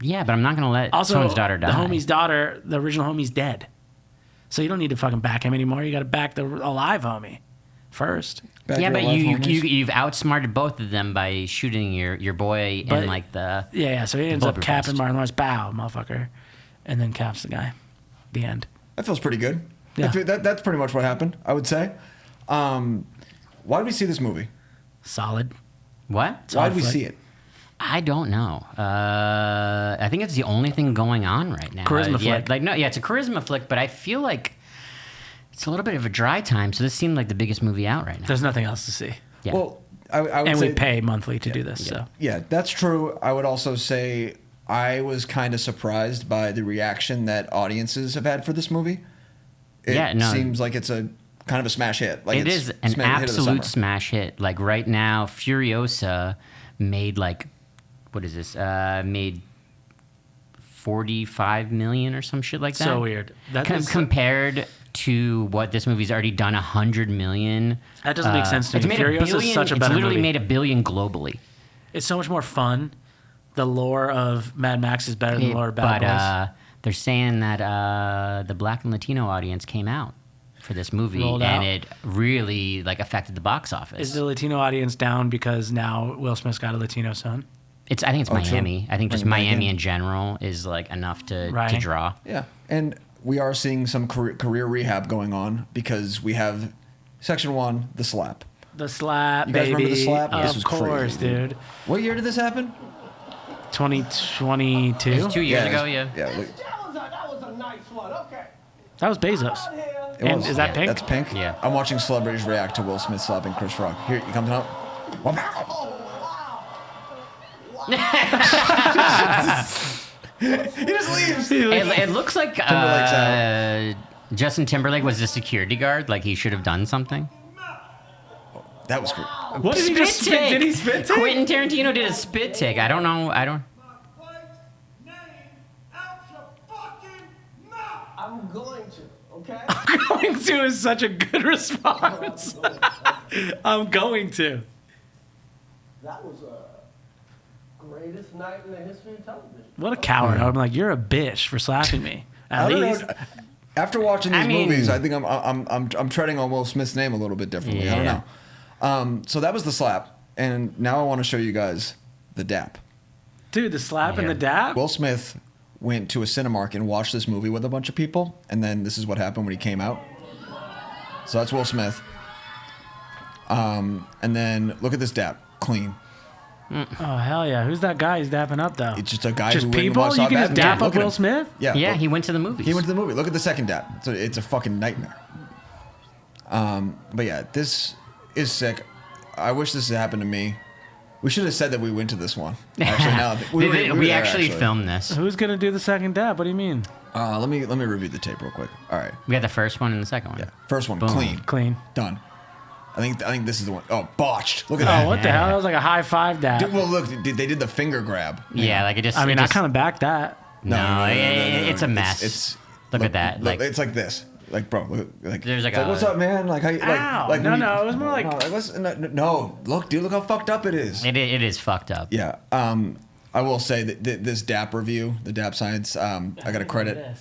Yeah, but I'm not going to let also, someone's daughter die. The homie's daughter, the original homie's dead. So you don't need to fucking back him anymore. You got to back the alive homie first. Yeah, but you've outsmarted both of them by shooting your boy in like the... Yeah, so he ends up capping Martin Lawrence. Bow, motherfucker. And then caps the guy. The end. That feels pretty good. Yeah. That's pretty much what happened, I would say. Why did we see this movie? Solid. What? Why did we see it? I don't know. I think it's the only thing going on right now. Charisma flick. It's a charisma flick, but I feel like it's a little bit of a dry time. So this seemed like the biggest movie out right now. There's nothing else to see. Yeah. Well, I would And say, we pay monthly to do this, so. Yeah, that's true. I would also say I was kind of surprised by the reaction that audiences have had for this movie. It seems like it's a kind of a smash hit. Like it is an absolute smash hit. Like right now, Furiosa made made 45 million or some shit like that. So weird. Compared to what this movie's already done, 100 million. That doesn't make sense to me. Furiosa is such a better movie. It's literally made $1 billion globally. It's so much more fun. The lore of Mad Max is better than the lore of Bad Boys. They're saying that the Black and Latino audience came out for this movie, it really affected the box office. Is the Latino audience down because now Will Smith's got a Latino son? I think it's Miami. I think just Miami in general is enough to draw. Yeah, and we are seeing some career rehab going on because we have Section 1, The Slap. The Slap, you guys baby. remember The Slap? Of this was course, crazy, dude. What year did this happen? 2022. It was 2 years ago, yeah. Yeah. That was a nice one. Okay. That was Bezos. And is that Pink? That's Pink? Yeah. I'm watching celebrities react to Will Smith slapping Chris Rock. Here, he comes out. He just leaves. It looks like Justin Timberlake was the security guard. Like he should have done something. That was great. What did he just spit? Did he spit take? Quentin Tarantino did a spit take. I don't know. I'm going to, okay? Going to is such a good response. I'm going to. That was a greatest night in the history of television. What a coward. I'm like, you're a bitch for slapping me. At least. After watching these movies, I think I'm treading on Will Smith's name a little bit differently. I don't know. So that was the slap, and now I want to show you guys the dap. Dude, the slap and the dap? Will Smith went to a Cinemark and watched this movie with a bunch of people, and then this is what happened when he came out. So that's Will Smith. And then look at this dap. Clean. Oh, hell yeah. Who's that guy he's dapping up, though? It's just a guy just who people? went and You can just dap up Will him. Smith? Yeah, he went to the movies. He went to the movie. Look at the second dap. It's a fucking nightmare. But yeah, this is sick. I wish this had happened to me. We should have said that we went to this one. Actually, no, we actually filmed this. Who's going to do the second dap? What do you mean? Let me review the tape real quick. All right. We got the first one and the second one. Yeah. First one, Boom. clean. Done. I think this is the one. Oh, botched. Look at that. Oh, what the hell? That was like a high five dap. Dude, well, look, they did the finger grab. Yeah, like it just. I mean, I kind of backed that. No, it's a mess. Look at that. Look, it's like this. Like, bro, like there's like what's up, man? Like, how you, Ow. like No, it was more like no, look, dude, look how fucked up it is. It is fucked up. Yeah. I will say that this DAP review, the DAP science, I got to credit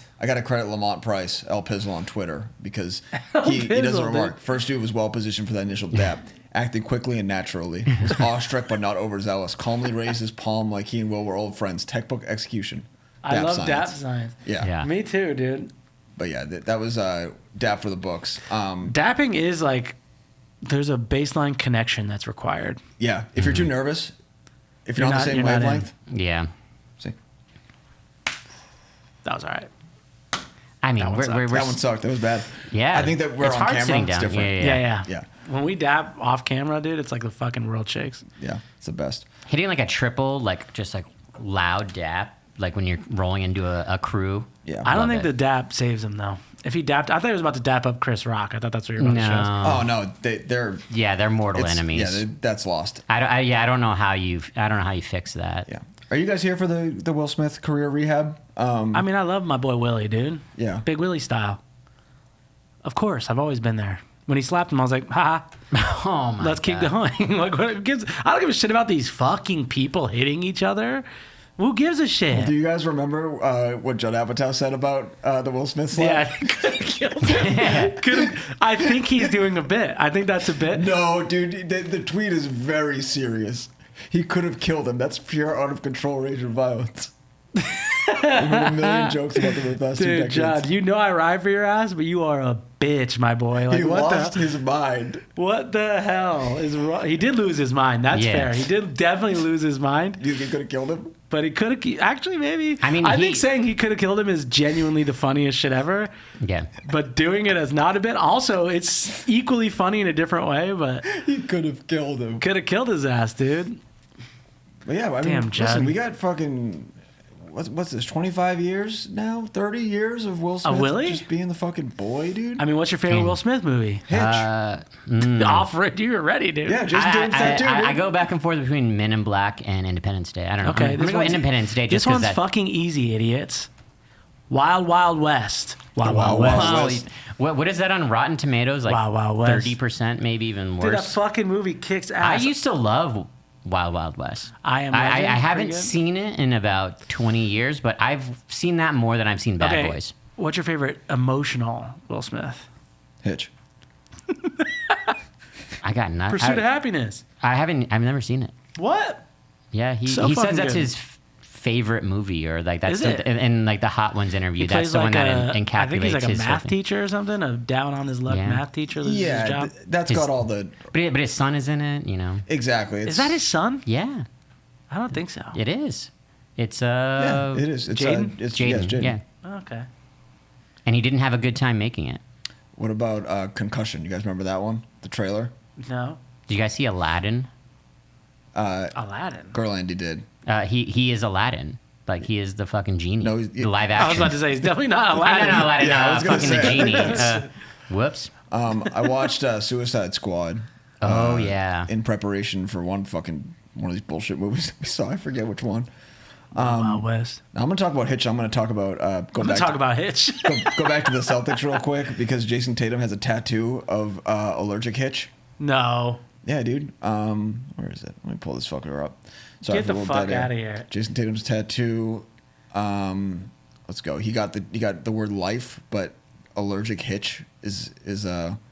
Lamont Price, El Pizzle on Twitter, because he does a remark. First dude was well positioned for that initial DAP. Acted quickly and naturally. Was awestruck but not overzealous. Calmly raised his palm like he and Will were old friends. Textbook execution. I love DAP science. Yeah. Me too, dude. But yeah, that was DAP for the books. Dapping is like, there's a baseline connection that's required. Yeah. If you're too nervous, if you're not on the same wavelength. Yeah. See? That was all right. I mean, that one sucked. That was bad. Yeah. I think that we're it's on hard camera. sitting down. It's different. Yeah. When we dap off camera, dude, it's like the fucking world shakes. Yeah. It's the best. Hitting like a triple, just loud dap, like when you're rolling into a crew. Yeah. I don't think the dap saves him, though. If he dapped, I thought he was about to dap up Chris Rock. I thought that's what you were about to show us. Oh no, they're they're mortal enemies. Yeah, that's lost. I don't know how you fix that. Yeah. Are you guys here for the Will Smith career rehab? I mean, I love my boy Willie, dude. Yeah. Big Willie style. Of course, I've always been there. When he slapped him, I was like, ha. Oh my Let's keep going. Like, I don't give a shit about these fucking people hitting each other. Who gives a shit? Do you guys remember what Judd Apatow said about the Will Smith slap? Yeah, could have killed him. I think he's doing a bit. I think that's a bit. No, dude, the tweet is very serious. He could have killed him. That's pure out of control rage and violence. heard a million jokes about the past 2 Dude, decades. John, you know I ride for your ass, but you are a bitch, my boy. Like, He what lost his mind. What the hell is wrong? He did lose his mind. That's Yeah. fair. He did definitely lose his mind. Do you think he could have killed him? But he could have. Actually, maybe. I mean, I think saying he could have killed him is genuinely the funniest shit ever. Yeah. But doing it as not a bit. Also, it's equally funny in a different way. But He could have killed him. could have killed his ass, dude. But yeah, I mean, Damn, listen, Judd. we got fucking what's this? 25 years now? 30 years of Will Smith Willie? just being the fucking boy, dude. I mean, what's your favorite Damn. Will Smith movie? Hitch. Offer you were ready, dude. Yeah, Jason Tatum's tattoo, dude. I go back and forth between Men in Black and Independence Day. I don't know. Okay, I'm gonna go Independence Day This just because one's that. fucking easy, idiots. Wild Wild West. Wild Wild Wild Wild West. West. What is that on Rotten Tomatoes? Like Wild Wild West. 30%, maybe even Dude, that worse. fucking movie kicks I ass. used to love Wild Wild West. I Am I Legend, haven't pretty good. seen it in about 20 years, but I've seen that more than I've seen Bad Okay, Boys. what's your favorite emotional Will Smith? Hitch. I got nothing. Pursuit of Happiness. I've never seen it. What? Yeah, he So says fucking that's good. his favorite movie, or like that's Is it? in like the Hot Ones interview. He That's plays the one like that a, encapsulates I think he's like a his math whole thing. teacher or something. A down on his luck Yeah. math teacher loses his Yeah, job. that's His- got all the But his son is in it. You know. exactly. Is that his son? Yeah, I don't think so. it is. It's Yeah, it is. It's Jaden? It's Jaden. yeah, it's Jaden. Yeah, Okay. and he didn't have a good time making it. What about Concussion? You guys remember that one? The trailer. No. Did you guys see Aladdin? Aladdin. Girl Andy did. He is Aladdin. Like he is the fucking genie. No, the live I action. was about to say he's definitely not Aladdin. No, Aladdin. Yeah, I was gonna fucking the say. genie. Whoops. I watched Suicide Squad. Oh yeah. In preparation for one of these bullshit movies we saw. I forget which one. Wild West. Now I'm gonna talk about Hitch. I'm gonna talk about I'm gonna talk about Hitch. go back to the Celtics real quick because Jason Tatum has a tattoo of allergic Hitch. No. Yeah, dude. Where is it? Let me pull this fucker up. Sorry Get for a the little fuck dead air. out of here. Jason Tatum's tattoo. Let's go. He got the word life, but allergic Hitch is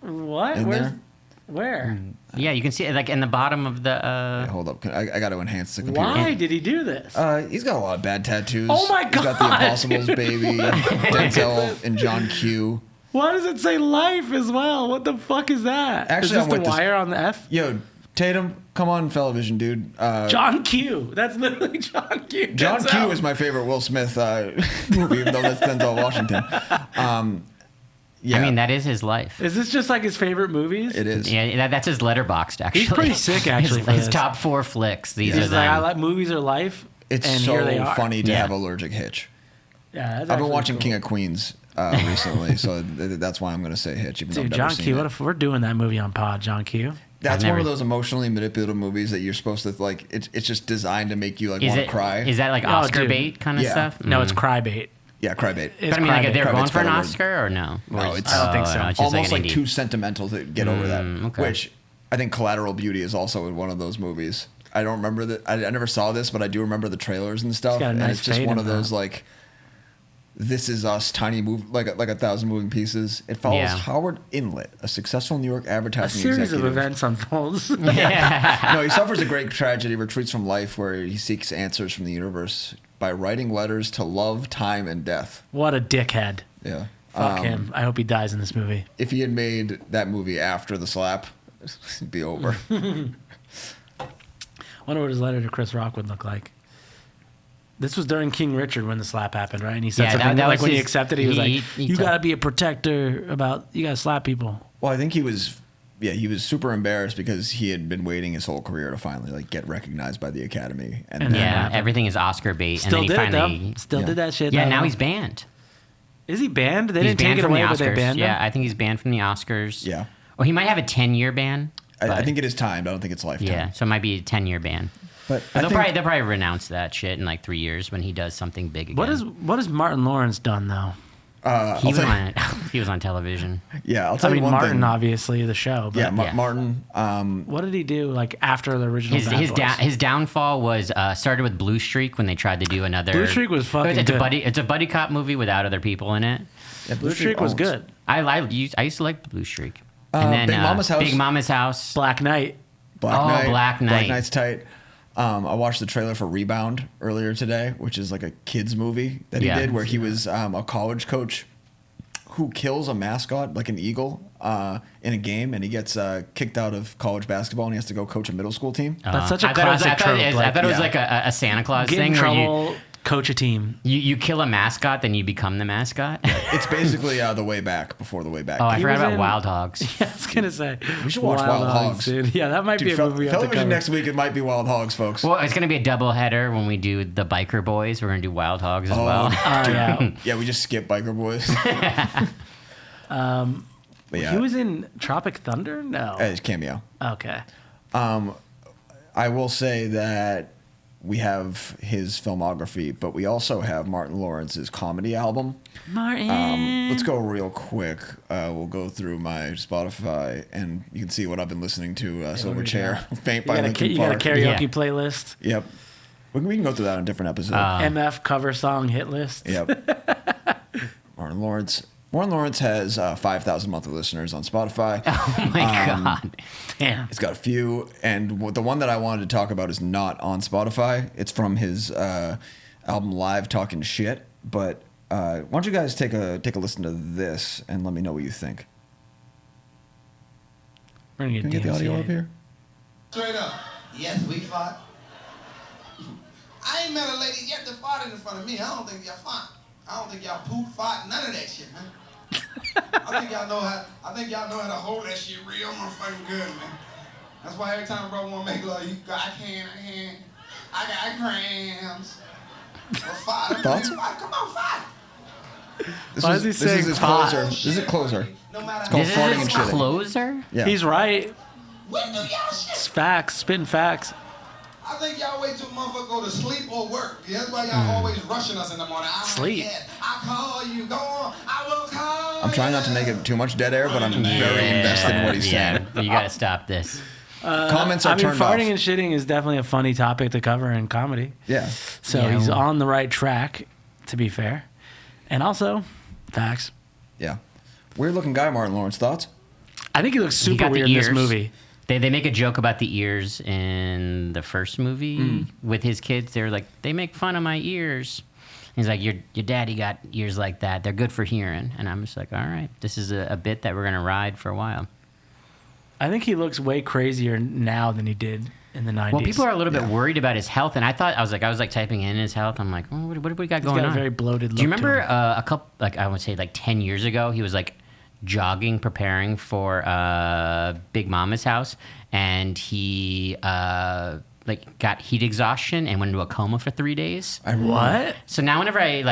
What? in there. Where? Yeah, you can see it like in the bottom of the. Hey, hold up. I got to enhance the computer. Why did he do this? He's got a lot of bad tattoos. Oh my He's got the God, Impossibles baby, Denzel, and John Q. Why does it say life as well? What the fuck is that? Actually, is I'm this with the this- wire on the F? Yo, Tatum, come on, Fellavision, dude. John Q. That's literally John Q. John Denzel. Q is my favorite Will Smith movie, even though that's Denzel Washington. Yeah, I mean, that is his life. Is this just like his favorite movies? it is. Yeah, that's his letterboxed. Actually, pretty sick, actually, His, for his this. top 4 flicks. These He's are like, I them. like movies are life. It's and so here they are. funny to Yeah. have allergic Hitch. Yeah, that's I've been actually watching cool. King of Queens recently, so that's why I'm going to say Hitch, even though Dude, I've never John seen Q. it. What if we're doing that movie on pod, John Q? That's I've one of never- those emotionally manipulative movies that you're supposed to like. It's just designed to make you like Is want it to cry. Is that like Oh, Oscar dude. bait kind of Yeah. stuff? No, it's Crybait. Yeah, cry bait. It's But I mean, like, if Crybait. they're going Crybait's for an better word. Oscar or no? No, Or it's- I don't think so. it's just Almost an like indie. too sentimental to get over that. okay. Which I think Collateral Beauty is also one of those movies. I don't remember that. I never saw this, but I do remember the trailers and stuff. got a And nice it's just fade one in of those that. like, this is us tiny move like a 1,000 moving pieces. It follows Yeah. Howard Inlet, a successful New York A advertising series of executive. events unfolds. Yeah. No, he suffers a great tragedy, retreats from life, where he seeks answers from the universe by writing letters to love, time, and death. What a dickhead. Yeah. Fuck him. I hope he dies in this movie. If he had made that movie after the slap, it'd be over. Wonder what his letter to Chris Rock would look like. This was during King Richard when the slap happened, right? And he said Yeah, something that like was when he his- accepted, he was he- like, he "You told- got to be a protector about you got to slap people." Well, I think he was super embarrassed because he had been waiting his whole career to finally like get recognized by the Academy. And And then- Yeah, happened. everything is Oscar bait. Still and did then he it finally. though. Still Yeah. did that shit. Yeah, though. now he's banned. Is he banned? They He's didn't take banned it from away, the but they Oscars. banned him. Yeah, I think he's banned from the Oscars. Yeah. Well, he might have a 10-year ban. I but- think it is timed. I don't think it's lifetime. Yeah, so it might be a 10-year ban. But But I they'll probably renounce that shit in like 3 years when he does something big again. What has Martin Lawrence done though? He was on he was on television. yeah, I'll I tell you mean, one Martin, thing. obviously the show. But Yeah, Yeah. Martin. what did he do like after the original? His Bad his, Boys? his downfall was started with Blue Streak when they tried to do another. Blue Streak was fucking It's a good. it's a buddy cop movie without other people in it. Yeah, Blue Streak was owns- good. I used to like Blue Streak. Big Mama's House. Big Mama's House. Black Knight. Black Oh, Knight. Black Knight. Black Knight's tight. I watched the trailer for Rebound earlier today, which is like a kids movie that he did, where he was a college coach who kills a mascot, like an eagle, in a game, and he gets kicked out of college basketball, and he has to go coach a middle school team. That's such a classic trope. I thought it was like a Santa Claus Get thing in where trouble, coach a team. you kill a mascot, then you become the mascot. It's basically the way back before the way back. Oh, I came. forgot about in- Wild Hogs. Yeah, I was gonna say We should watch Wild Hogs. Dude. Yeah, that might be Dude, a movie we have to Fellavision cover. next week. It might be Wild Hogs, folks. Well, it's gonna be a double header when we do the Biker Boys. We're gonna do Wild Hogs as well. Oh yeah. Yeah, we just skip Biker Boys. But yeah, He was in Tropic Thunder? No. it's cameo. Okay. I will say that we have his filmography, but we also have Martin Lawrence's comedy album. Martin. Let's go real quick. We'll go through my Spotify, and you can see what I've been listening to. Silverchair, Faint by Linkin You got a Park. karaoke Yeah. playlist. Yep. We can go through that on a different episode. MF cover song hit list. Yep. Martin Lawrence. Martin Lawrence has 5,000 monthly listeners on Spotify. Oh my god. Damn. It's got a few, and the one that I wanted to talk about is not on Spotify. It's from his album Live Talking Shit. But why don't you guys take a listen to this and let me know what you think? We're gonna Can we get the audio DMCA. up here? Straight up. Yes, we fought. I ain't met a lady yet that fought in front of me. I don't think y'all fought. I don't think y'all poop, fought, none of that shit, man. I think y'all know how to hold that shit real motherfucking good, man. That's why every time brother wanna make love, I got cramps. Well, fight. Thoughts? Come on, fight. Why is he This saying is his fought? closer. This is a closer. No matter called This how farting is and his shitting. closer? Yeah. He's right. when do y'all It's shit? facts. Spitting facts. I think y'all wait till motherfucker go to sleep or work. That's why y'all always rushing us in the morning. Sleep. I call you, go on. I will call. I'm trying not to make it too much dead air, but I'm very invested in what he's saying. You gotta stop this. Comments are I mean, turned farting off. and shitting is definitely a funny topic to cover in comedy. Yeah. So Yeah. he's on the right track, to be fair. And also, facts. Yeah. Weird looking guy, Martin Lawrence. Thoughts? I think he looks He super got the weird in this ears. movie. They make a joke about the ears in the first movie with his kids. They're like, they make fun of my ears. He's like, your daddy got ears like that. They're good for hearing. And I'm just like, all right, this is a bit that we're gonna ride for a while. I think he looks way crazier now than he did in the 90s. Well, people are a little bit worried about his health, and I was like typing in his health. I'm like, oh, what do we got He's going got on? a very bloated look. Do you remember to him. a couple, like I would say, like 10 years ago, he was like jogging, preparing for Big Mama's house, and he like got heat exhaustion and went into a coma for 3 days. What? So now whenever I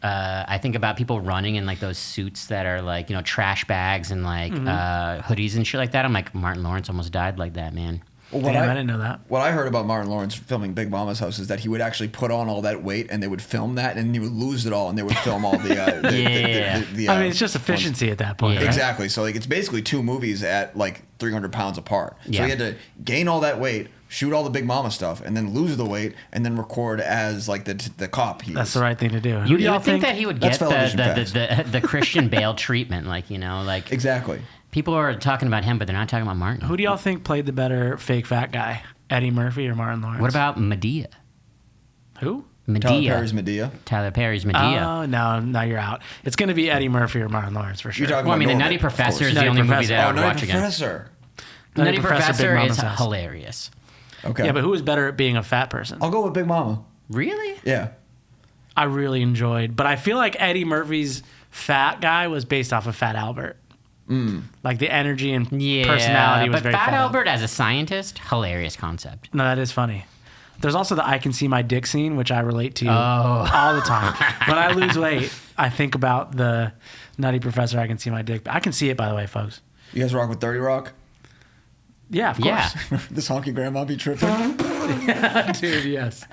I think about people running in like those suits that are like, you know, trash bags and like hoodies and shit like that, I'm like, Martin Lawrence almost died like that, man. Well, Damn, I didn't know that. What I heard about Martin Lawrence filming Big Mama's house is that he would actually put on all that weight, and they would film that, and he would lose it all, and they would film all the. Yeah. I mean, it's just efficiency at that point. Yeah. Right? Exactly. So like, it's basically two movies at like 300 pounds apart. So Yeah. he had to gain all that weight, shoot all the Big Mama stuff, and then lose the weight, and then record as like the cop. He That's is. the right thing to do. Who You do y'all would think that he would That's get Fellavision the Christian Bale treatment, like, you know, like Exactly. people are talking about him, but they're not talking about Martin. Who do y'all think played the better fake fat guy? Eddie Murphy or Martin Lawrence? What about Medea? who? Tyler Perry's Medea. Tyler Perry's Medea. Oh, no, now you're out. It's going to be Eddie Murphy or Martin Lawrence for sure. You're talking Well, I about mean, The Norbit, Nutty of Professor course. is the Nutty only movie Professor. that I Oh, would Nutty watch again. Professor. Nutty Big Professor is Mama's House. hilarious. Okay. Yeah, but who was better at being a fat person? I'll go with Big Mama. Really? Yeah. I really enjoyed, but I feel like Eddie Murphy's fat guy was based off of Fat Albert. Like the energy and Yeah. personality was but very Fat Albert as a scientist, hilarious concept. No, that is funny. There's also the I can see my dick scene, which I relate to Oh. all the time. When I lose weight, I think about the Nutty Professor. I can see my dick. I can see it, by the way, folks. You guys rock with 30 Rock? Yeah, of Yeah. course. This honky grandma be tripping. Dude, yes.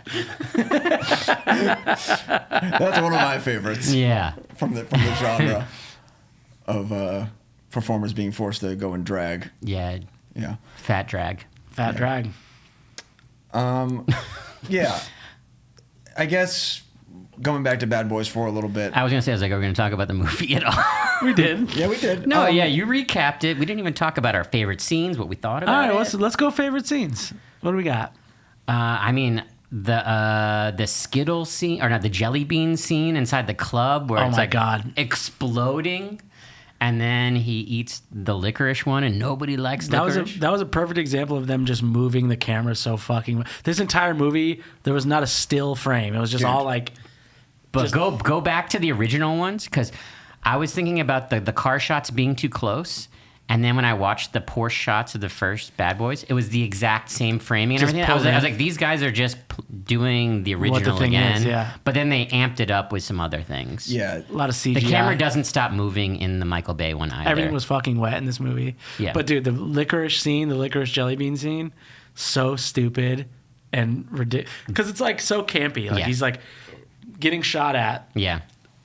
That's one of my favorites Yeah. from the genre of performers being forced to go and drag. Yeah. Yeah. Fat drag. Fat drag. Yeah. I guess going back to Bad Boys 4 a little bit. I was going to say, are we going to talk about the movie at all? We did. Yeah, we did. No, yeah, you recapped it. We didn't even talk about our favorite scenes, what we thought All about right, it. let's go favorite scenes. What do we got? I mean, the Skittle scene, or not, the jelly bean scene inside the club where Oh it's my like God. exploding, and then he eats the licorice one, and nobody likes licorice. That was a perfect example of them just moving the camera so fucking. This entire movie, there was not a still frame. It was just all like. But go back to the original ones, because I was thinking about the car shots being too close. And then when I watched the Porsche shots of the first Bad Boys, it was the exact same framing and Just everything. I was pulled in. like, these guys are just doing the What the original thing again. is, yeah. But then they amped it up with some other things. Yeah. A lot of CGI. The camera doesn't stop moving in the Michael Bay one either. Everything was fucking wet in this movie. Yeah. But dude, the licorice scene, the licorice jelly bean scene, so stupid and ridiculous. Because it's like so campy. Like Yeah. he's like getting shot at. Yeah.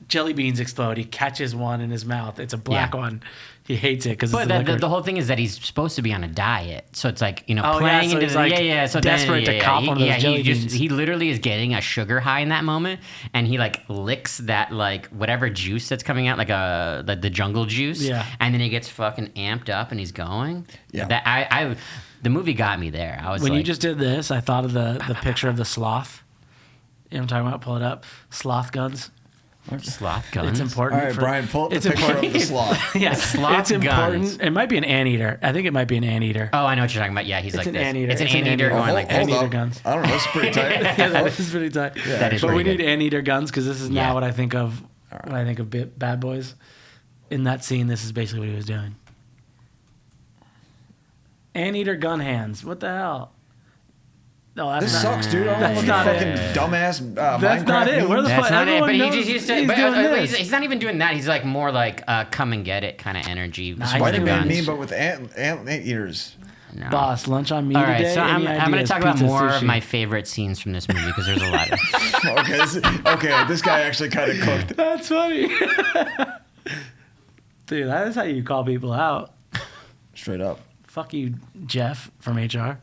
Jelly beans explode. He catches one in his mouth. It's a black Yeah. one. He hates it because But it's the licorice. the whole thing is that he's supposed to be on a diet, so it's like Oh, yeah, playing so into he's, the like, So desperate to cop one of those jelly beans. He literally is getting a sugar high in that moment, and he like licks that like whatever juice that's coming out, like the jungle juice, Yeah. and then he gets fucking amped up and he's going. Yeah. That the movie got me there. I was when like, you just did this, I thought of the picture of the sloth. You know what I'm talking about? Pull it up. Sloth guns. sloth guns. It's important. All right, Brian, pull up the it's picture important. of the sloth. Yeah, Sloth it's important. guns. It might be an anteater. I think it might be an anteater. Oh, I know what you're talking about. Yeah, he's It's like an this. anteater. It's an It's an anteater anteater. going Oh, like this. Hold Anteater up. guns. I don't know. That's pretty tight. Yeah, that is pretty tight. That is but we pretty need good. anteater guns because this is Yeah. now what I think of when I think of Bad Boys. In that scene, this is basically what he was doing. Anteater gun hands. What the hell? No, that's This not. sucks, dude. I That's don't not fucking it. dumbass That's Minecraft not it. Where the That's fuck? not it. Everyone But knows he's he's doing this. he's not even doing that. He's like more like come and get it kind of energy. Nah, he's Spider doing Spider-Man guns. meme, but with ant ears. No. Boss, lunch on me All right, today. so I'm Any going to ideas? talk about Pizza, more of sushi. my favorite scenes from this movie because there's a lot of. Okay, this guy actually kind of cooked. That's funny. Dude, that is how you call people out. Straight up. Fuck you, Jeff from HR.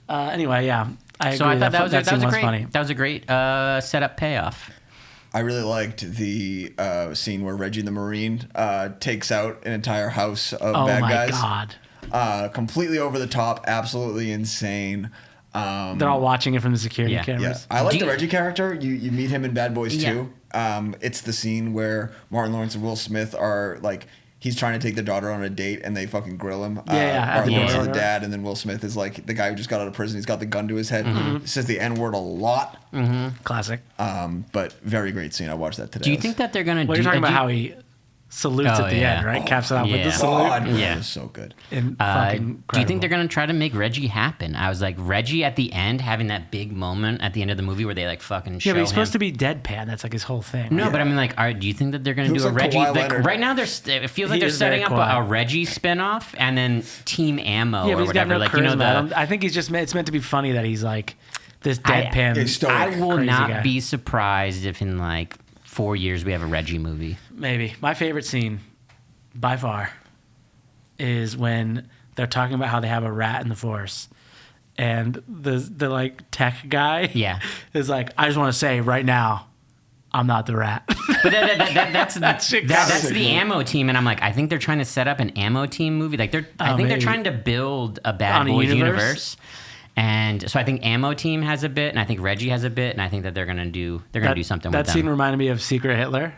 Anyway, yeah, I agree. So I thought that scene was great. funny. That was a great setup payoff. I really liked the scene where Reggie the Marine takes out an entire house of Oh bad my guys. god, Completely over the top, absolutely insane. they're all watching it from the security Yeah. Yeah, cameras. I like Do the you- Reggie character. You meet him in Bad Boys Yeah. too. It's the scene where Martin Lawrence and Will Smith are like, he's trying to take their daughter on a date and they fucking grill him. Yeah, at Martin the Lawrence is door. the dad, and then Will Smith is like the guy who just got out of prison. He's got the gun to his head. Mm-hmm. Says the N word a lot. Classic. But very great scene. I watched that today. Do you think that they're going to Well, do... you're talking about do you- how he salutes Oh, at the yeah. end, right? Caps it off with yeah. the salute. God, Yeah. yeah, so good. And fucking do you think incredible. they're going to try to make Reggie happen? I was like, Reggie at the end having that big moment at the end of the movie where they like fucking show Yeah, but he's supposed him. to be deadpan. That's like his whole thing. No, right? but I mean, like, do you think that they're going He to do a looks like Reggie? Kawhi Like, Leonard. right now, it feels like He they're is very setting up quiet. a Reggie spinoff and then Team Ammo Yeah, or but he's got whatever. no Like, charisma. you know, I don't- I think he's just it's meant to be funny that he's like this I- deadpan. Yeah, he's stoic. I will crazy not guy. be surprised if in like 4 years we have a Reggie movie. Maybe my favorite scene, by far, is when they're talking about how they have a rat in the force, and the like tech guy, Yeah. is like, I just want to say right now, I'm not the rat. But that's shit got that's me. the Ammo team, and I'm like, I think they're trying to set up an Ammo team movie. Like I think they're maybe. trying to build a Bad On a Boys universe? universe. And so I think Ammo team has a bit, and I think Reggie has a bit, and I think that they're gonna do something That with scene them. reminded me of Secret Hitler,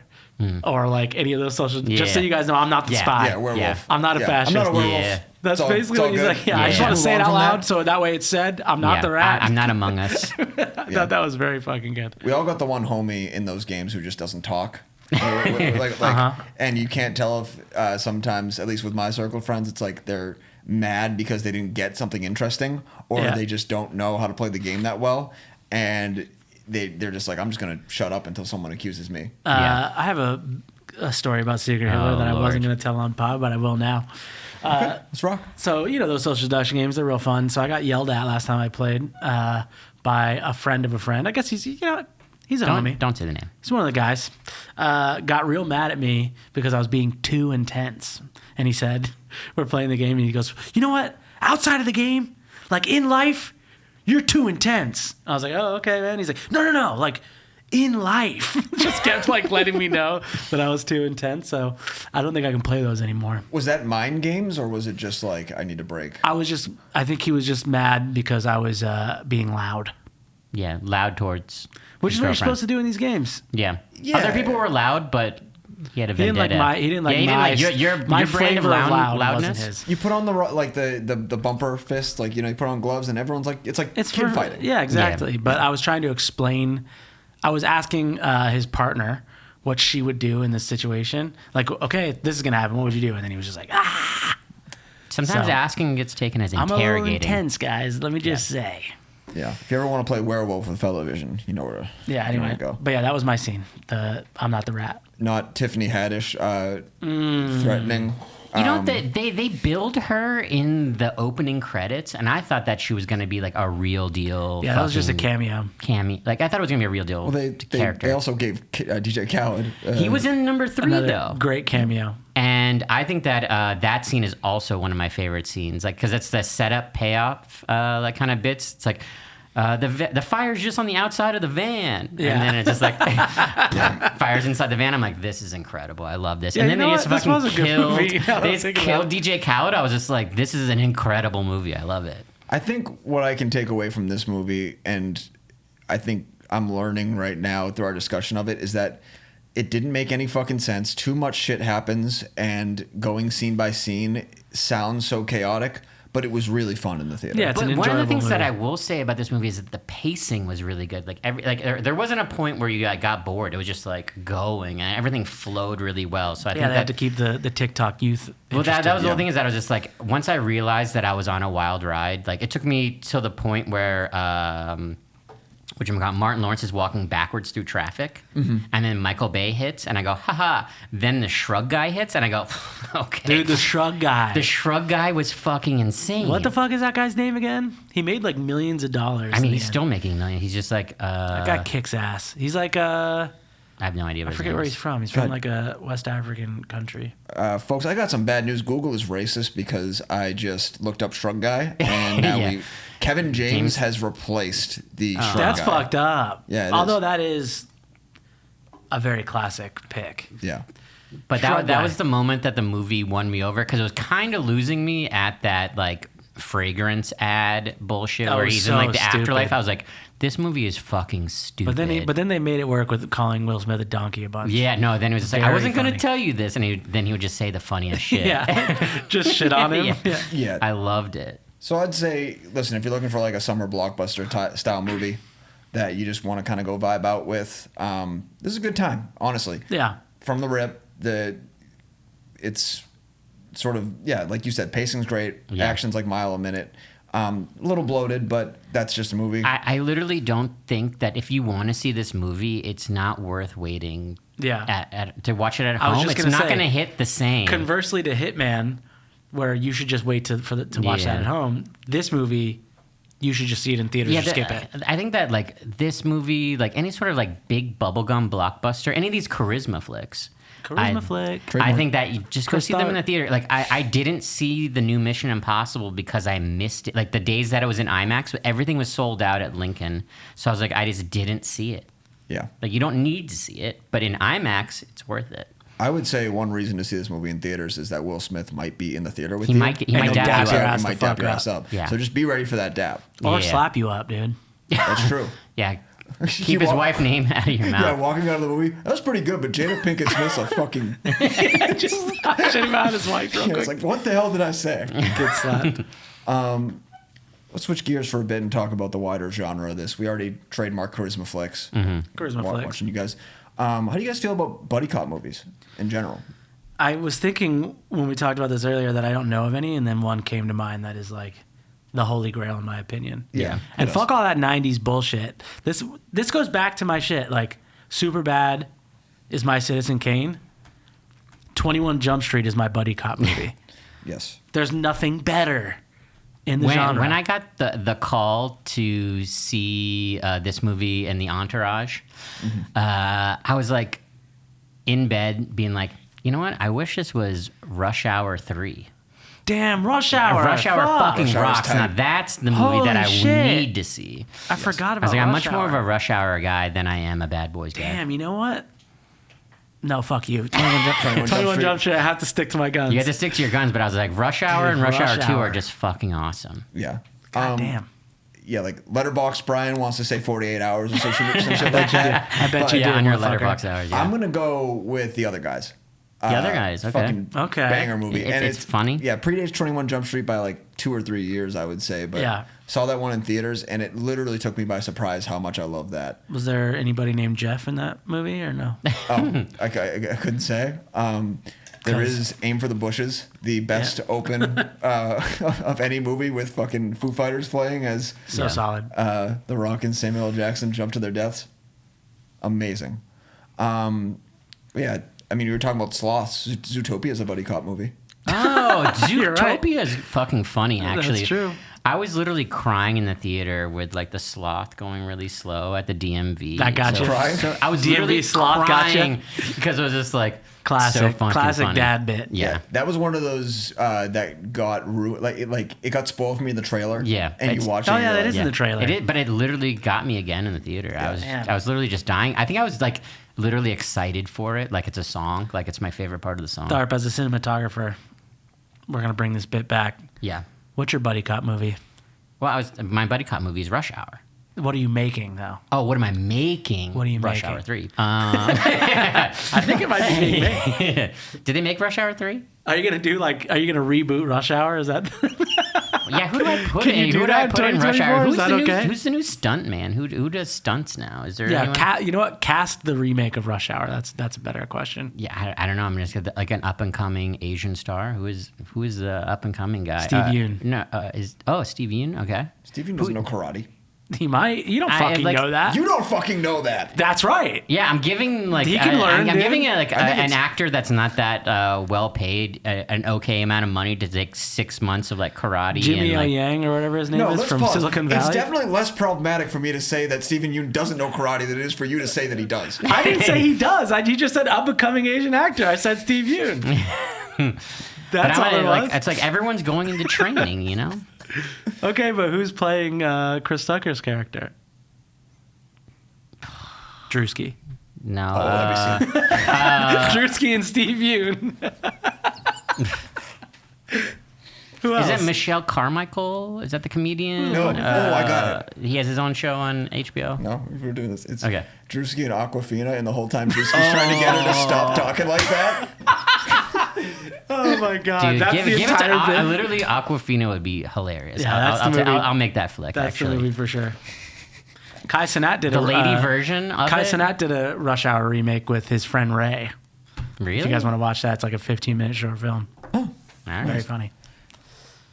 or like any of those social. Just so Yeah. you guys know, I'm not the Yeah. spy. Yeah, werewolf. Yeah. I'm not a Yeah, fascist. I'm not a werewolf. Yeah. That's It's all- basically it's all what he's good. like. Yeah, I just Yeah. want to say it Move on out from loud that. so that way it's said. I'm not Yeah, the rat. I'm not Among Us. I thought that was very fucking good. We all got the one homie in those games who just doesn't talk. Uh-huh. And you can't tell if sometimes, at least with my circle of friends, it's like they're mad because they didn't get something interesting, or Yeah. they just don't know how to play the game that well, and they're just like, I'm just gonna shut up until someone accuses me. Yeah. I have a story about Secret Hitler Oh, that I wasn't Lord. going to tell on pod, but I will now. Let's rock. So, you know, those social deduction games, they're real fun. So I got yelled at last time I played by a friend of a friend. I guess he's a homie. Don't say the name. He's one of the guys. Got real mad at me because I was being too intense. And he said, we're playing the game, and he goes, you know what? Outside of the game, like in life, you're too intense. I was like, oh, okay, man. He's like, no. Like, in life. Just kept like letting me know that I was too intense. So I don't think I can play those anymore. Was that mind games or was it just like, I need a break? I think he was just mad because I was being loud. Yeah, loud towards. Which his is what you're girlfriend. supposed to do in these games. Yeah. Yeah. Other people were loud, but he had a He didn't vendetta. like your my brand of flavor of loud loudness. wasn't his. You put on the bumper fist, like, you know, you put on gloves and everyone's like, it's kid fighting. Yeah, exactly. Yeah. But I was trying to explain. I was asking his partner what she would do in this situation. Like, okay, this is gonna happen. What would you do? And then he was just like, ah. Sometimes So, asking gets taken as I'm a little interrogating. intense, guys. Let me just say. Yeah. If you ever want to play werewolf with Fellavision, you know where to, Yeah. you know where Anyway, to go. but yeah, that was my scene. I'm not the rat. Not Tiffany Haddish threatening. You know, they billed her in the opening credits, and I thought that she was going to be like a real deal. Yeah, that was just a fucking cameo. Like I thought it was going to be a real deal Well, character. they also gave DJ Khaled. He was in number 3 Another though. great cameo. And I think that that scene is also one of my favorite scenes, like because it's the setup payoff, like kind of bits. It's like the fire's just on the outside of the van, Yeah. and then it's just like fires inside the van. I'm like, this is incredible. I love this. Yeah, and then you they know just what? This fucking was a good killed. movie. Now that They I'm just thinking killed about it. DJ Khaled. I was just like, this is an incredible movie. I love it. I think what I can take away from this movie, and I think I'm learning right now through our discussion of it, is that it didn't make any fucking sense. Too much shit happens, and going scene by scene sounds so chaotic, but it was really fun in the theater. Yeah, it's But an one of the enjoyable things that movie. I will say about this movie is that the pacing was really good. Like there wasn't a point where you got bored. It was just like going, and everything flowed really well. So I Yeah, think they had to keep the TikTok youth. well, that was interested. the whole thing is that I was just like, once I realized that I was on a wild ride, like it took me to the point where, Martin Lawrence is walking backwards through traffic, and then Michael Bay hits, and I go, haha. Then the shrug guy hits, and I go, okay. Dude, the shrug guy. The shrug guy was fucking insane. What the fuck is that guy's name again? He made like millions of dollars. I mean, in he's the still end. making millions. He's just like, That guy kicks ass. He's like I have no idea what I his forget name where is. he's from. He's from like a West African country. Folks, I got some bad news. Google is racist because I just looked up Shrug Guy, and now Yeah. Kevin James has replaced the Shrug That's Guy. fucked up. Yeah, it although is. that is a very classic pick. Yeah. But Shrug that guy. was the moment that the movie won me over because it was kind of losing me at that like fragrance ad bullshit That where was he's so in like the stupid. afterlife. I was like, this movie is fucking stupid. But then they made it work with calling Will Smith a donkey a bunch. yeah, no. Then it was just like, I Very wasn't going to funny. tell you this, and then he would just say the funniest shit. Yeah. Just shit on him. Yeah. Yeah. I loved it. So I'd say, listen, if you're looking for like a summer blockbuster style movie that you just want to kind of go vibe out with, this is a good time, honestly. Yeah. From the rip, it's sort of, yeah, like you said, pacing's great, Yeah. action's like mile a minute. A little bloated, but that's just a movie. I literally don't think that if you want to see this movie, it's not worth waiting. Yeah. To watch it at I was home. just It's gonna not say, going to hit the same. Conversely to Hitman, where you should just wait to watch Yeah. that at home, this movie, you should just see it in theaters or skip it. I think that like this movie, like any sort of like big bubblegum blockbuster, any of these charisma flicks. Charisma flick. I think that you just go Chris see them in the Stark. theater. Like I didn't see the new Mission Impossible because I missed it. Like the days that it was in IMAX, everything was sold out at Lincoln. So I was like, I just didn't see it. Yeah. Like you don't need to see it, but in IMAX, it's worth it. I would say one reason to see this movie in theaters is that Will Smith might be in the theater with He you. might And he'll dap dap your ass He the might dap fuck your up. ass up. Yeah. So just be ready for that dap. Or Yeah. slap you up, dude. That's true. Yeah. You Keep his walk- wife's name out of your Yeah, mouth. walking out of the movie, that was pretty good, but Jada Pinkett Smith's a fucking... Just shit him out his mic real Yeah, quick. it's like, what the hell did I say? Get slapped. Let's switch gears for a bit and talk about the wider genre of this. We already trademarked charisma flicks. Charisma flicks. Watching you guys. How do you guys feel about buddy cop movies in general? I was thinking when we talked about this earlier that I don't know of any, and then one came to mind that is like the holy grail in my opinion. Yeah. And it fuck does. all that '90s bullshit. This goes back to my shit. Like Superbad is my Citizen Kane. 21 Jump Street is my buddy cop movie. Yes. There's nothing better in the genre. When I got the call to see this movie and the Entourage, I was like in bed being like, you know what? I wish this was Rush Hour 3. Damn, Rush Hour. Rush Hour Fuck. fucking Rush Hour's rocks. tight. Now that's the movie Holy that I shit. need to see. I forgot I about was like, I'm Rush much more of Hour. a Rush Hour guy than I am a Bad Boys guy. Damn, you know what? No, fuck you. 21 Jump Street. I have to stick to my guns. You had to stick to your guns, but I was like, Rush Hour and Rush Hour 2 Hour. are just fucking awesome. Yeah. God damn. Yeah, like Letterboxd Brian wants to say 48 hours or some shit like that. I bet you Yeah, do, on your motherfucker. letterbox hours. Yeah. I'm gonna go with The Other Guys. The Other Guys, okay. Fucking Okay. banger movie. It's funny. Yeah, predates 21 Jump Street by like 2 or 3 years, I would say. But Yeah. saw that one in theaters, and it literally took me by surprise how much I love that. Was there anybody named Jeff in that movie or no? Oh, I couldn't say. There is Aim for the Bushes, the best open of any movie with fucking Foo Fighters playing as So solid. The Rock and Samuel L. Jackson jump to their deaths. Amazing. Yeah, I mean, you were talking about sloths. Zootopia is a buddy cop movie. Oh, You're right. Zootopia is fucking funny, actually. That's true. I was literally crying in the theater with like the sloth going really slow at the DMV. That got you. Crying? So I was DMV literally sloth got you? crying because it was just like Classic. so fucking Classic funny. dad bit. Yeah. That was one of those that got like it got spoiled for me in the trailer. Yeah. and you It's- watch Oh, it. yeah, and you're that is like, in the trailer. It did, but it literally got me again in the theater. Damn. I was literally just dying. I think I was like literally excited for it, like it's a song, like it's my favorite part of the song. Tharp, as a cinematographer, we're going to bring this bit back. Yeah. What's your buddy cop movie? Well, my buddy cop movie is Rush Hour. What are you making, though? Oh, what am I making? What are you Rush making? Hour 3. I think it might be being made. Did they make Rush Hour 3? Are you going to reboot Rush Hour? Is that... Yeah, who do I put Can in? you do Who do that I in put in Rush Hour? 2024? Is that okay? Who's the new stunt man? Who does stunts now? Is there Yeah, anyone? you know what? Cast the remake of Rush Hour. That's a better question. Yeah, I don't know. I'm just gonna like an up and coming Asian star. Who is the up and coming guy? Steve Yeun. No, Steve Yeun. Okay. Stevie doesn't know karate. He might. You don't I, fucking like- know that. You don't fucking know that. That's right. Yeah, I'm giving like He can learn, I'm dude. giving I think an it's- actor that's not that well paid an okay amount of money to take 6 months of like karate. Jimmy and, O like, Yang or whatever his name is let's from pause. Silicon Valley. It's definitely less problematic for me to say that Stephen Yeun doesn't know karate than it is for you to say that he does. I didn't say he does. You just said up and coming Asian actor. I said Steve Yeun. That's all it was. it's like everyone's going into training, you know. Okay, but who's playing Chris Tucker's character? Drewski. No. Let me see. Drewski and Steve Yeun. Who else? Is that Michelle Carmichael? Is that the comedian? No. I got it. He has his own show on HBO. No, we're doing this. It's Okay. Drewski and Aquafina, and the whole time Drewski's trying to get her to stop talking like that. Oh my god, Dude, that's give the it to entire bit. literally Aquafina would be hilarious. Yeah, that's the movie. I'll make that flick. That's actually, the movie for sure. Kai Cenat did the a lady version of Kai it. Cenat did a Rush Hour remake with his friend Ray. Really? If you guys want to watch that, it's like a 15-minute short film. All right. Very funny.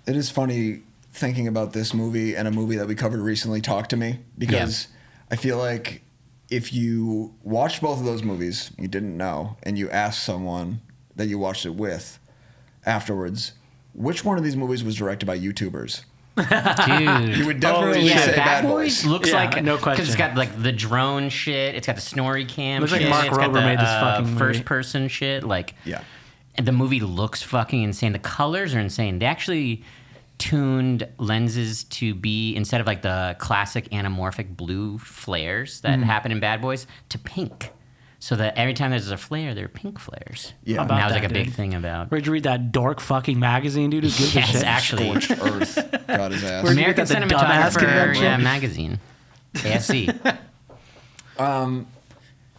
It is funny thinking about this movie and a movie that we covered recently, Talk to Me, because I feel like if you watched both of those movies, you didn't know, and you asked someone that you watched it with afterwards, which one of these movies was directed by YouTubers? Dude. You would definitely Yeah, say Bad Bad Boys Boys. looks Yeah, like no because question. it's got like the drone shit. It's got the snorri cam. Looks like shit. Mark It's got Rober the, made this fucking movie. first person shit. Like, Yeah. and the movie looks fucking insane. The colors are insane. They actually tuned lenses to be instead of like the classic anamorphic blue flares that happen in Bad Boys to pink. So that every time there's a flare, there are pink flares. Yeah. How And about that was like that, a big dude? thing about. Where'd you read that dork fucking magazine, dude? Who gives a Yes, shit? actually. Scorched Earth got his ass. Where'd you American get that, the dumbass Cinematographer convention? magazine. ASC.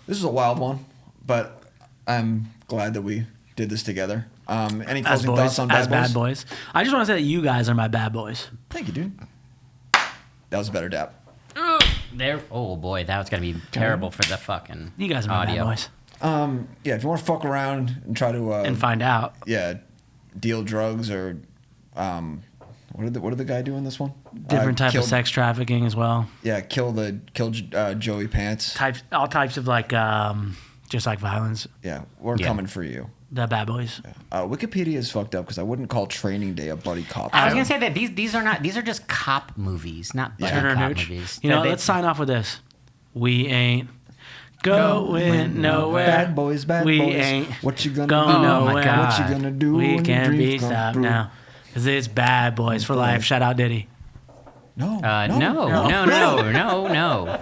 This is a wild one, but I'm glad that we did this together. Any As closing boys, thoughts on as Bad Boys? bad boys. I just want to say that you guys are my bad boys. Thank you, dude. That was a better dap. There. Oh boy, that was gonna be terrible for the fucking. You guys are my audio. bad boys. Yeah, if you want to fuck around and try to And find out. deal drugs or what did the guy do in this one? Different type Killed- of sex trafficking as well. Yeah, kill Joey Pants. All types of like, just like violence. Yeah, we're Yeah. coming for you. The bad boys. Wikipedia is fucked up because I wouldn't call Training Day a buddy cop. I was film. gonna say that these are just cop movies, not buddy Turner cop Nooch. movies. You know, They- let's sign off with this. We ain't going nowhere. Bad boys, bad we boys. ain't What you gonna going do? Oh my nowhere. God. What you gonna do? We when can't your be dreams come stopped true? now. Because it's Bad Boys for Life. Shout out Diddy. No. No.